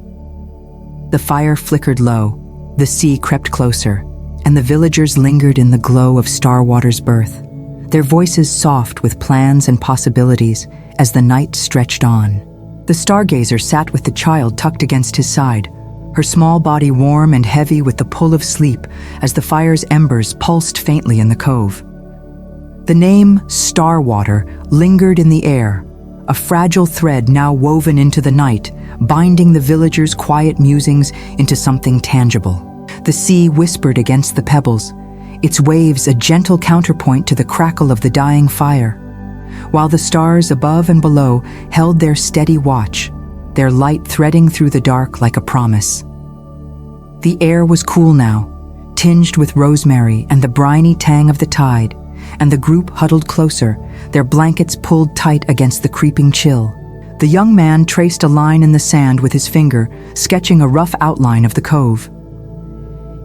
The fire flickered low, the sea crept closer, and the villagers lingered in the glow of Starwater's birth, their voices soft with plans and possibilities as the night stretched on. The Stargazer sat with the child tucked against his side, her small body warm and heavy with the pull of sleep as the fire's embers pulsed faintly in the cove. The name Starwater lingered in the air, a fragile thread now woven into the night, binding the villagers' quiet musings into something tangible. The sea whispered against the pebbles, its waves a gentle counterpoint to the crackle of the dying fire, while the stars above and below held their steady watch, their light threading through the dark like a promise. The air was cool now, tinged with rosemary and the briny tang of the tide, and the group huddled closer, their blankets pulled tight against the creeping chill. The young man traced a line in the sand with his finger, sketching a rough outline of the cove.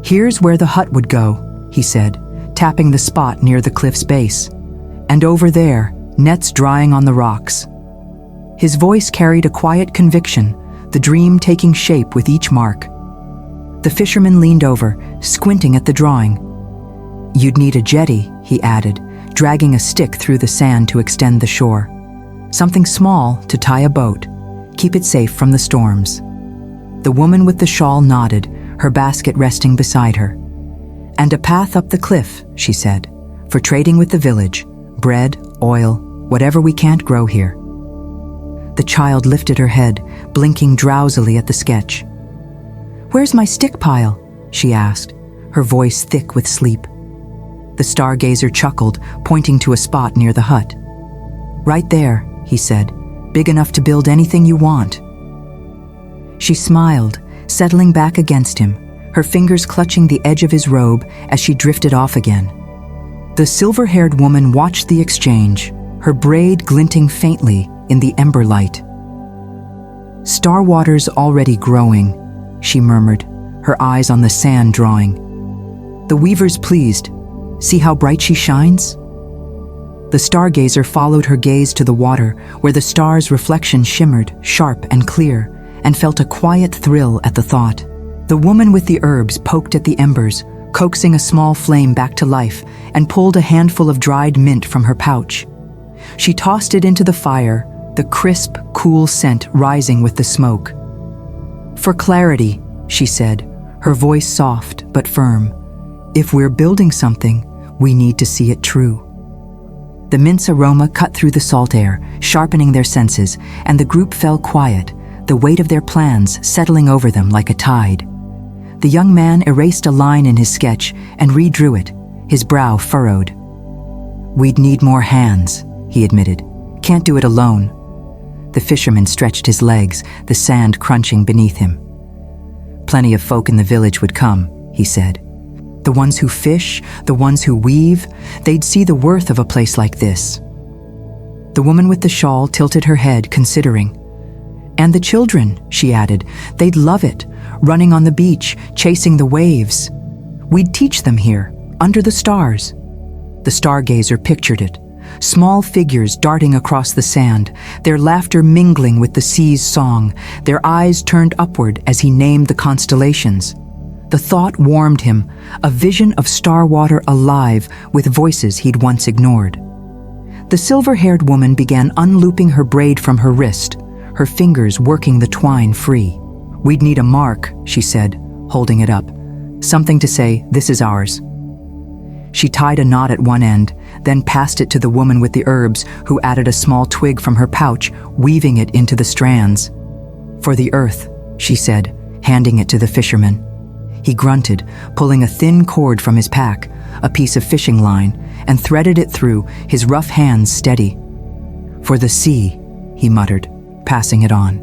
"Here's where the hut would go," he said, tapping the spot near the cliff's base. "And over there, nets drying on the rocks." His voice carried a quiet conviction, the dream taking shape with each mark. The fisherman leaned over, squinting at the drawing. "You'd need a jetty," he added, dragging a stick through the sand to extend the shore. "Something small to tie a boat, keep it safe from the storms." The woman with the shawl nodded, her basket resting beside her. "And a path up the cliff," she said, "for trading with the village, bread, oil, whatever we can't grow here." The child lifted her head, blinking drowsily at the sketch. "Where's my stick pile?" she asked, her voice thick with sleep. The Stargazer chuckled, pointing to a spot near the hut. "Right there," he said, "big enough to build anything you want." She smiled, settling back against him, her fingers clutching the edge of his robe as she drifted off again. The silver-haired woman watched the exchange, her braid glinting faintly in the ember light. "Starwater's already growing," she murmured, her eyes on the sand drawing. "The weaver's pleased. See how bright she shines?" The Stargazer followed her gaze to the water, where the star's reflection shimmered, sharp and clear, and felt a quiet thrill at the thought. The woman with the herbs poked at the embers, coaxing a small flame back to life, and pulled a handful of dried mint from her pouch. She tossed it into the fire, the crisp, cool scent rising with the smoke. "For clarity," she said, her voice soft but firm, "if we're building something, we need to see it true." The mint's aroma cut through the salt air, sharpening their senses, and the group fell quiet, the weight of their plans settling over them like a tide. The young man erased a line in his sketch and redrew it, his brow furrowed. "We'd need more hands," he admitted. "Can't do it alone." The fisherman stretched his legs, the sand crunching beneath him. "Plenty of folk in the village would come," he said. "The ones who fish, the ones who weave, they'd see the worth of a place like this." The woman with the shawl tilted her head, considering. "And the children," she added, "they'd love it, running on the beach, chasing the waves. We'd teach them here, under the stars." The Stargazer pictured it, small figures darting across the sand, their laughter mingling with the sea's song, their eyes turned upward as he named the constellations. The thought warmed him, a vision of Starwater alive with voices he'd once ignored. The silver-haired woman began unlooping her braid from her wrist, her fingers working the twine free. "We'd need a mark," she said, holding it up. "Something to say, this is ours." She tied a knot at one end, then passed it to the woman with the herbs, who added a small twig from her pouch, weaving it into the strands. "For the earth," she said, handing it to the fisherman. He grunted, pulling a thin cord from his pack, a piece of fishing line, and threaded it through, his rough hands steady. "For the sea," he muttered, passing it on.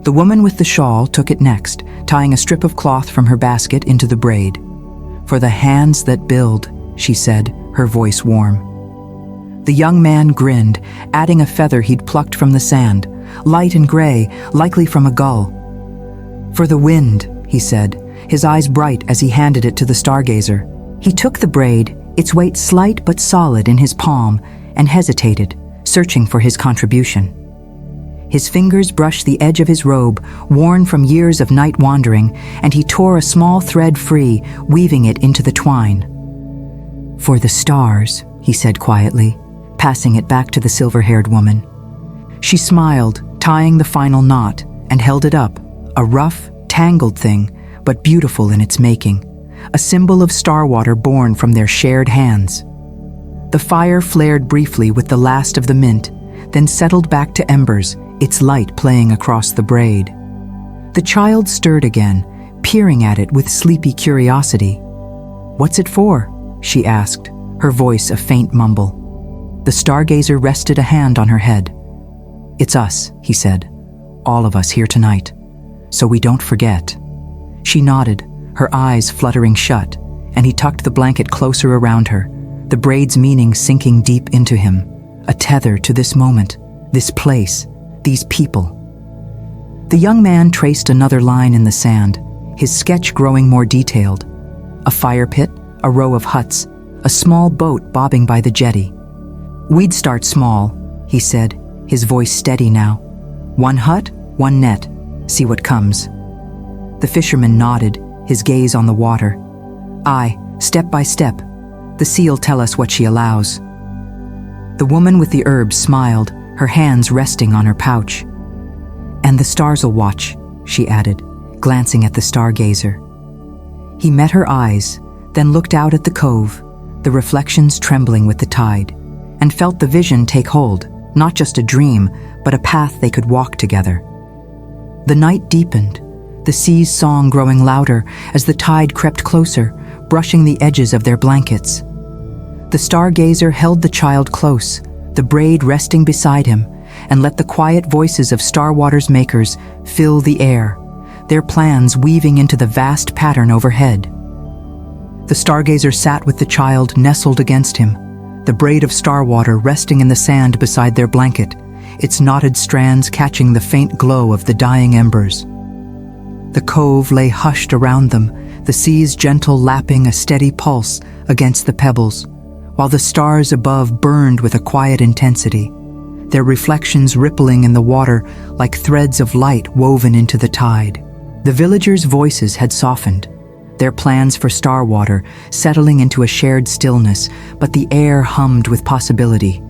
The woman with the shawl took it next, tying a strip of cloth from her basket into the braid. "For the hands that build," she said, her voice warm. The young man grinned, adding a feather he'd plucked from the sand, light and gray, likely from a gull. "For the wind," he said, his eyes bright as he handed it to the Stargazer. He took the braid, its weight slight but solid, in his palm, and hesitated, searching for his contribution. His fingers brushed the edge of his robe, worn from years of night wandering, and he tore a small thread free, weaving it into the twine. "For the stars," he said quietly, passing it back to the silver-haired woman. She smiled, tying the final knot, and held it up, a rough, tangled thing, but beautiful in its making, a symbol of Starwater born from their shared hands. The fire flared briefly with the last of the mint, then settled back to embers, its light playing across the braid. The child stirred again, peering at it with sleepy curiosity. "What's it for?" she asked, her voice a faint mumble. The Stargazer rested a hand on her head. "It's us," he said, "all of us here tonight, so we don't forget." She nodded, her eyes fluttering shut, and he tucked the blanket closer around her, the braid's meaning sinking deep into him, a tether to this moment, this place, these people. The young man traced another line in the sand, his sketch growing more detailed. A fire pit, a row of huts, a small boat bobbing by the jetty. "We'd start small," he said, his voice steady now. "One hut, one net, see what comes." The fisherman nodded, his gaze on the water. "Aye, step by step. The sea'll tell us what she allows." The woman with the herbs smiled, her hands resting on her pouch. "And the stars'll watch," she added, glancing at the Stargazer. He met her eyes, then looked out at the cove, the reflections trembling with the tide, and felt the vision take hold, not just a dream, but a path they could walk together. The night deepened, the sea's song growing louder as the tide crept closer, brushing the edges of their blankets. The Stargazer held the child close, the braid resting beside him, and let the quiet voices of Starwater's makers fill the air, their plans weaving into the vast pattern overhead. The Stargazer sat with the child nestled against him, the braid of Starwater resting in the sand beside their blanket, its knotted strands catching the faint glow of the dying embers. The cove lay hushed around them, the sea's gentle lapping a steady pulse against the pebbles, while the stars above burned with a quiet intensity, their reflections rippling in the water like threads of light woven into the tide. The villagers' voices had softened, their plans for Starwater settling into a shared stillness, but the air hummed with possibility,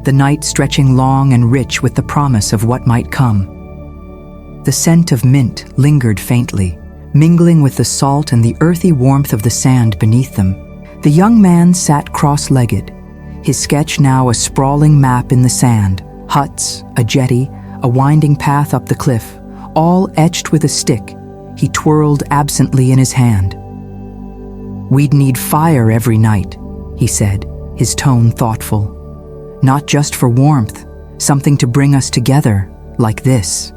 the night stretching long and rich with the promise of what might come. The scent of mint lingered faintly, mingling with the salt and the earthy warmth of the sand beneath them. The young man sat cross-legged, his sketch now a sprawling map in the sand, huts, a jetty, a winding path up the cliff, all etched with a stick he twirled absently in his hand. "We'd need fire every night," he said, his tone thoughtful. "Not just for warmth, something to bring us together, like this."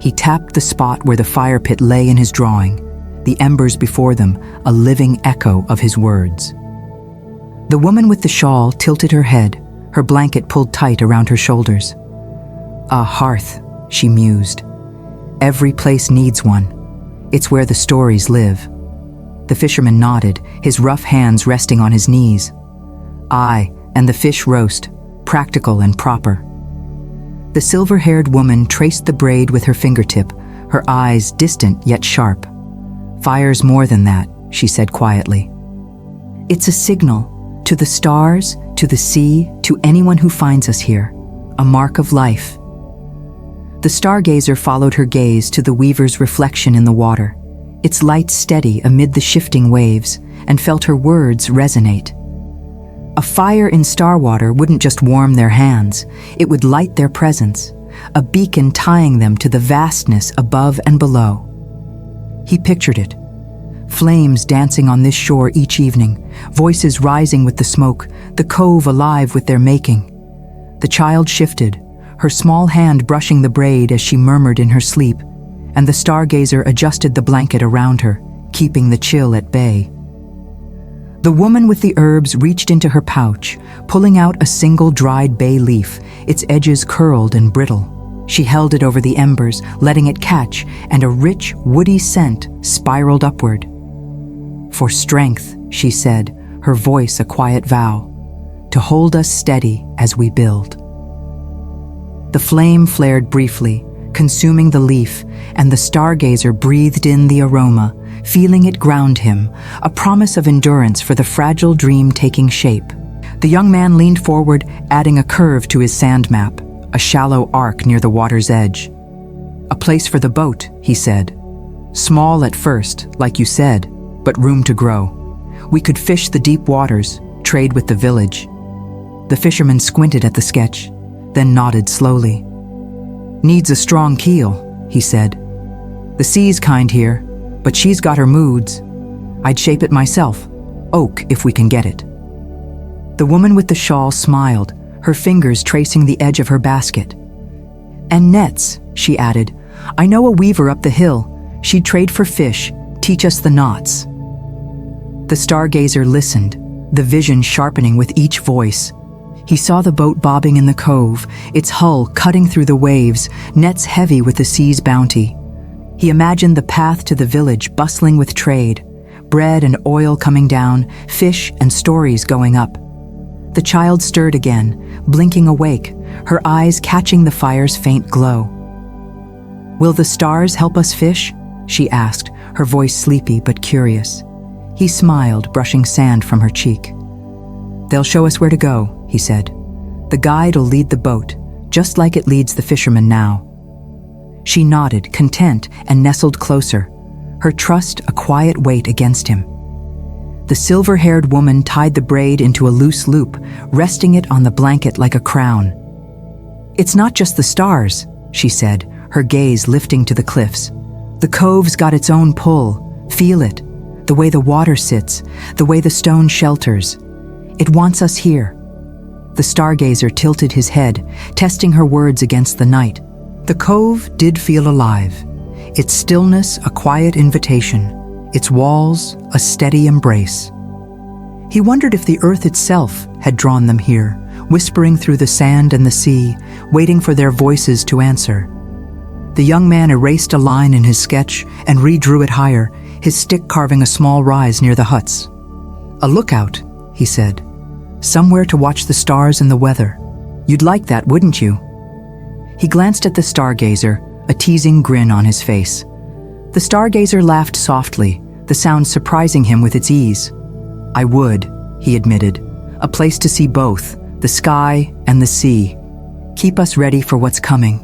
He tapped the spot where the fire pit lay in his drawing, the embers before them a living echo of his words. The woman with the shawl tilted her head, her blanket pulled tight around her shoulders. "A hearth," she mused. "Every place needs one. It's where the stories live." The fisherman nodded, his rough hands resting on his knees. "Aye, and the fish roast, practical and proper." The silver-haired woman traced the braid with her fingertip, her eyes distant yet sharp. "Fire's more than that," she said quietly. "It's a signal, to the stars, to the sea, to anyone who finds us here, a mark of life." The stargazer followed her gaze to the weaver's reflection in the water, its light steady amid the shifting waves, and felt her words resonate. A fire in Starwater wouldn't just warm their hands, it would light their presence, a beacon tying them to the vastness above and below. He pictured it. Flames dancing on this shore each evening, voices rising with the smoke, the cove alive with their making. The child shifted, her small hand brushing the braid as she murmured in her sleep, and the stargazer adjusted the blanket around her, keeping the chill at bay. The woman with the herbs reached into her pouch, pulling out a single dried bay leaf, its edges curled and brittle. She held it over the embers, letting it catch, and a rich, woody scent spiraled upward. "For strength," she said, her voice a quiet vow, "to hold us steady as we build." The flame flared briefly, consuming the leaf, and the stargazer breathed in the aroma, feeling it ground him, a promise of endurance for the fragile dream taking shape. The young man leaned forward, adding a curve to his sand map, a shallow arc near the water's edge. "A place for the boat," he said. "Small at first, like you said, but room to grow. We could fish the deep waters, trade with the village." The fisherman squinted at the sketch, then nodded slowly. "Needs a strong keel," he said. "The sea's kind here, but she's got her moods. I'd shape it myself, oak if we can get it." The woman with the shawl smiled, her fingers tracing the edge of her basket. "And nets," she added. "I know a weaver up the hill. She'd trade for fish, teach us the knots." The stargazer listened, the vision sharpening with each voice. He saw the boat bobbing in the cove, its hull cutting through the waves, nets heavy with the sea's bounty. He imagined the path to the village bustling with trade, bread and oil coming down, fish and stories going up. The child stirred again, blinking awake, her eyes catching the fire's faint glow. "Will the stars help us fish?" she asked, her voice sleepy but curious. He smiled, brushing sand from her cheek. "They'll show us where to go," he said. "The guide'll lead the boat, just like it leads the fisherman now." She nodded, content, and nestled closer, her trust a quiet weight against him. The silver-haired woman tied the braid into a loose loop, resting it on the blanket like a crown. "It's not just the stars," she said, her gaze lifting to the cliffs. "The cove's got its own pull. Feel it, the way the water sits, the way the stone shelters. It wants us here." The stargazer tilted his head, testing her words against the night. The cove did feel alive, its stillness a quiet invitation, its walls a steady embrace. He wondered if the earth itself had drawn them here, whispering through the sand and the sea, waiting for their voices to answer. The young man erased a line in his sketch and redrew it higher, his stick carving a small rise near the huts. "A lookout," he said. "Somewhere to watch the stars and the weather. You'd like that, wouldn't you?" He glanced at the stargazer, a teasing grin on his face. The stargazer laughed softly, the sound surprising him with its ease. "I would," he admitted. "A place to see both, the sky and the sea. Keep us ready for what's coming."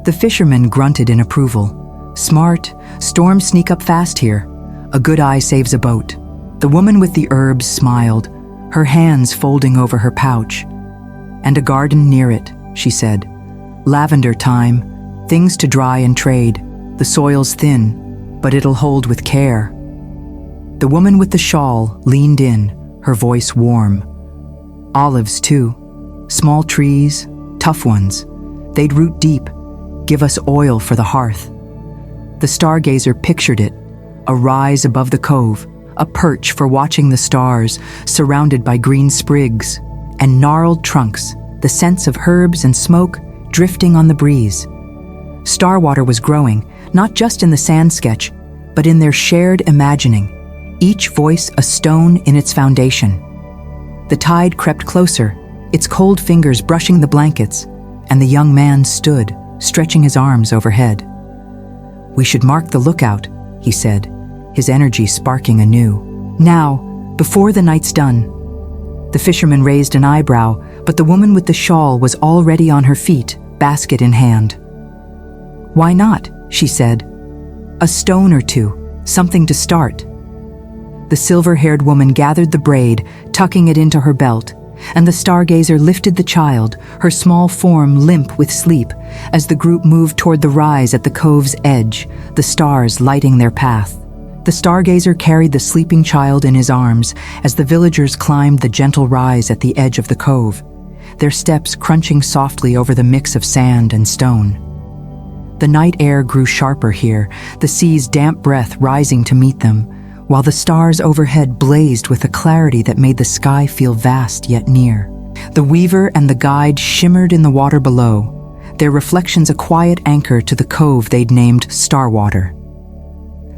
The fisherman grunted in approval. "Smart, storms sneak up fast here. A good eye saves a boat." The woman with the herbs smiled, her hands folding over her pouch. "And a garden near it," she said. "Lavender time, things to dry and trade. The soil's thin, but it'll hold with care." The woman with the shawl leaned in, her voice warm. "Olives, too. Small trees, tough ones. They'd root deep, give us oil for the hearth." The Stargazer pictured it, a rise above the cove, a perch for watching the stars, surrounded by green sprigs and gnarled trunks, the scents of herbs and smoke drifting on the breeze. Starwater was growing, not just in the sand sketch, but in their shared imagining, each voice a stone in its foundation. The tide crept closer, its cold fingers brushing the blankets, and the young man stood, stretching his arms overhead. "We should mark the lookout," he said, his energy sparking anew. "Now, before the night's done." The fisherman raised an eyebrow, but the woman with the shawl was already on her feet, basket in hand. "Why not?" she said. "A stone or two, something to start." The silver-haired woman gathered the braid, tucking it into her belt, and the Stargazer lifted the child, her small form limp with sleep, as the group moved toward the rise at the cove's edge, the stars lighting their path. The Stargazer carried the sleeping child in his arms as the villagers climbed the gentle rise at the edge of the cove, their steps crunching softly over the mix of sand and stone. The night air grew sharper here, the sea's damp breath rising to meet them, while the stars overhead blazed with a clarity that made the sky feel vast yet near. The weaver and the guide shimmered in the water below, their reflections a quiet anchor to the cove they'd named Starwater.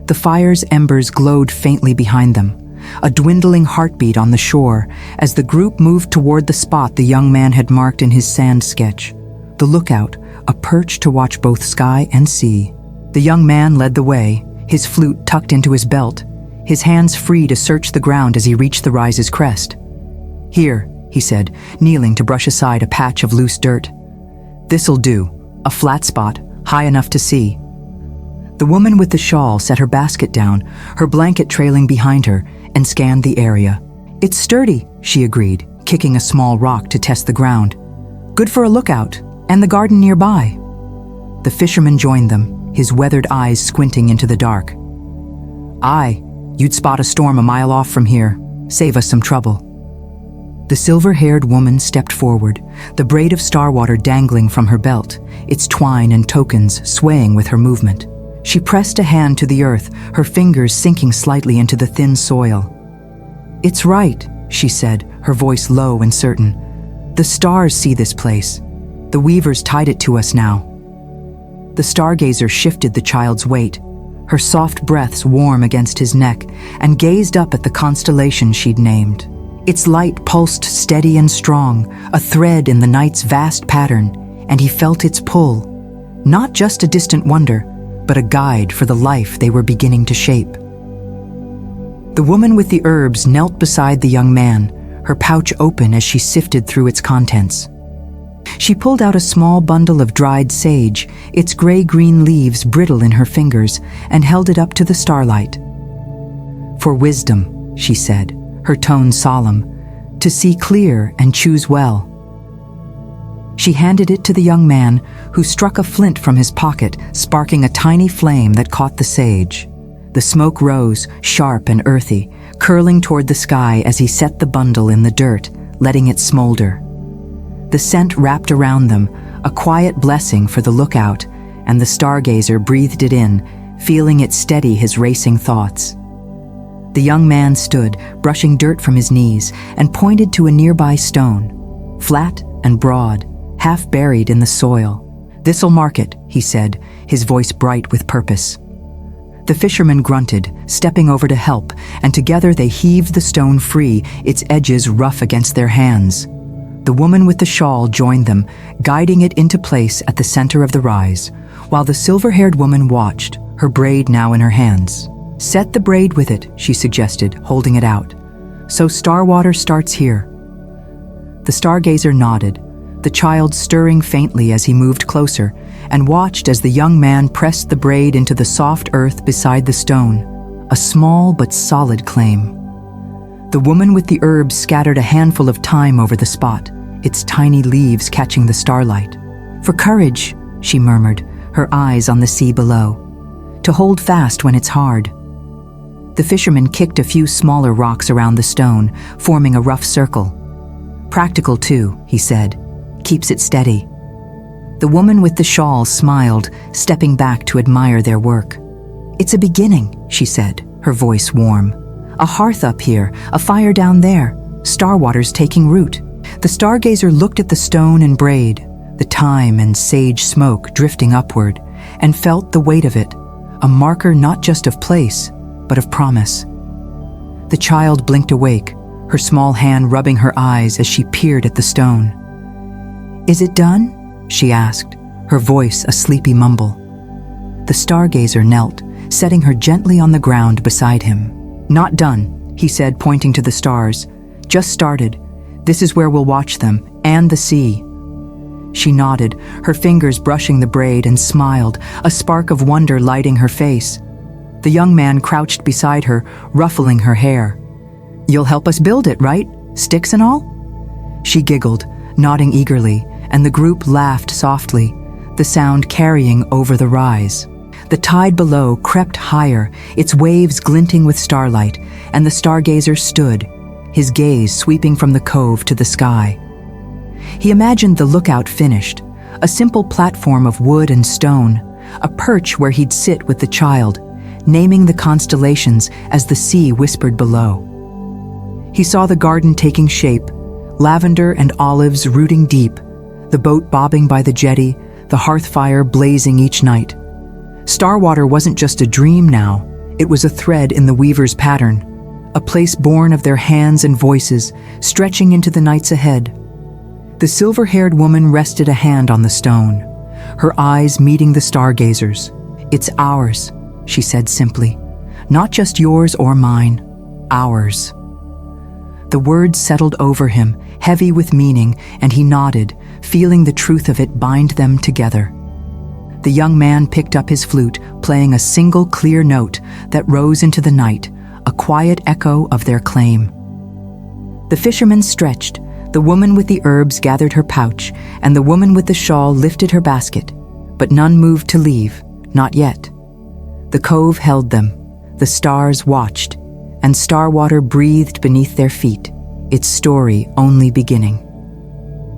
The fire's embers glowed faintly behind them, a dwindling heartbeat on the shore, as the group moved toward the spot the young man had marked in his sand sketch. The lookout, a perch to watch both sky and sea. The young man led the way, his flute tucked into his belt, his hands free to search the ground as he reached the rise's crest. "Here," he said, kneeling to brush aside a patch of loose dirt. "This'll do, a flat spot, high enough to see." The woman with the shawl set her basket down, her blanket trailing behind her, and scanned the area. "It's sturdy," she agreed, kicking a small rock to test the ground. "Good for a lookout, and the garden nearby." The fisherman joined them, his weathered eyes squinting into the dark. "Aye, you'd spot a storm a mile off from here. Save us some trouble." The silver-haired woman stepped forward, the braid of Starwater dangling from her belt, its twine and tokens swaying with her movement. She pressed a hand to the earth, her fingers sinking slightly into the thin soil. "It's right," she said, her voice low and certain. "The stars see this place. The weavers tied it to us now." The Stargazer shifted the child's weight, her soft breaths warm against his neck, and gazed up at the constellation she'd named. Its light pulsed steady and strong, a thread in the night's vast pattern, and he felt its pull. Not just a distant wonder, but a guide for the life they were beginning to shape. The woman with the herbs knelt beside the young man, her pouch open as she sifted through its contents. She pulled out a small bundle of dried sage, its gray-green leaves brittle in her fingers, and held it up to the starlight. "For wisdom," she said, her tone solemn, "to see clear and choose well." She handed it to the young man, who struck a flint from his pocket, sparking a tiny flame that caught the sage. The smoke rose, sharp and earthy, curling toward the sky as he set the bundle in the dirt, letting it smolder. The scent wrapped around them, a quiet blessing for the lookout, and the Stargazer breathed it in, feeling it steady his racing thoughts. The young man stood, brushing dirt from his knees, and pointed to a nearby stone, flat and broad, half buried in the soil. "This'll mark it," he said, his voice bright with purpose. The fisherman grunted, stepping over to help, and together they heaved the stone free, its edges rough against their hands. The woman with the shawl joined them, guiding it into place at the center of the rise, while the silver-haired woman watched, her braid now in her hands. "Set the braid with it," she suggested, holding it out. "So Starwater starts here." The Stargazer nodded, the child stirring faintly as he moved closer, and watched as the young man pressed the braid into the soft earth beside the stone, a small but solid claim. The woman with the herbs scattered a handful of thyme over the spot, its tiny leaves catching the starlight. "For courage," she murmured, her eyes on the sea below. "To hold fast when it's hard." The fisherman kicked a few smaller rocks around the stone, forming a rough circle. "Practical too," he said. "Keeps it steady." The woman with the shawl smiled, stepping back to admire their work. "It's a beginning," she said, her voice warm. "A hearth up here, a fire down there. Starwater's taking root." The Stargazer looked at the stone and braid, the thyme and sage smoke drifting upward, and felt the weight of it, a marker not just of place, but of promise. The child blinked awake, her small hand rubbing her eyes as she peered at the stone. "Is it done?" she asked, her voice a sleepy mumble. The Stargazer knelt, setting her gently on the ground beside him. "Not done," he said, pointing to the stars. "Just started. This is where we'll watch them, and the sea." She nodded, her fingers brushing the braid, and smiled, a spark of wonder lighting her face. The young man crouched beside her, ruffling her hair. "You'll help us build it, right? Sticks and all?" She giggled, nodding eagerly, and the group laughed softly, the sound carrying over the rise. The tide below crept higher, its waves glinting with starlight, and the Stargazer stood, his gaze sweeping from the cove to the sky. He imagined the lookout finished, a simple platform of wood and stone, a perch where he'd sit with the child, naming the constellations as the sea whispered below. He saw the garden taking shape, lavender and olives rooting deep, the boat bobbing by the jetty, the hearth fire blazing each night. Starwater wasn't just a dream now, it was a thread in the weaver's pattern, a place born of their hands and voices, stretching into the nights ahead. The silver-haired woman rested a hand on the stone, her eyes meeting the Stargazer's. "It's ours," she said simply. "Not just yours or mine, ours." The words settled over him, heavy with meaning, and he nodded, feeling the truth of it bind them together. The young man picked up his flute, playing a single clear note that rose into the night, a quiet echo of their claim. The fisherman stretched, the woman with the herbs gathered her pouch, and the woman with the shawl lifted her basket, but none moved to leave, not yet. The cove held them, the stars watched, and Starwater breathed beneath their feet, its story only beginning.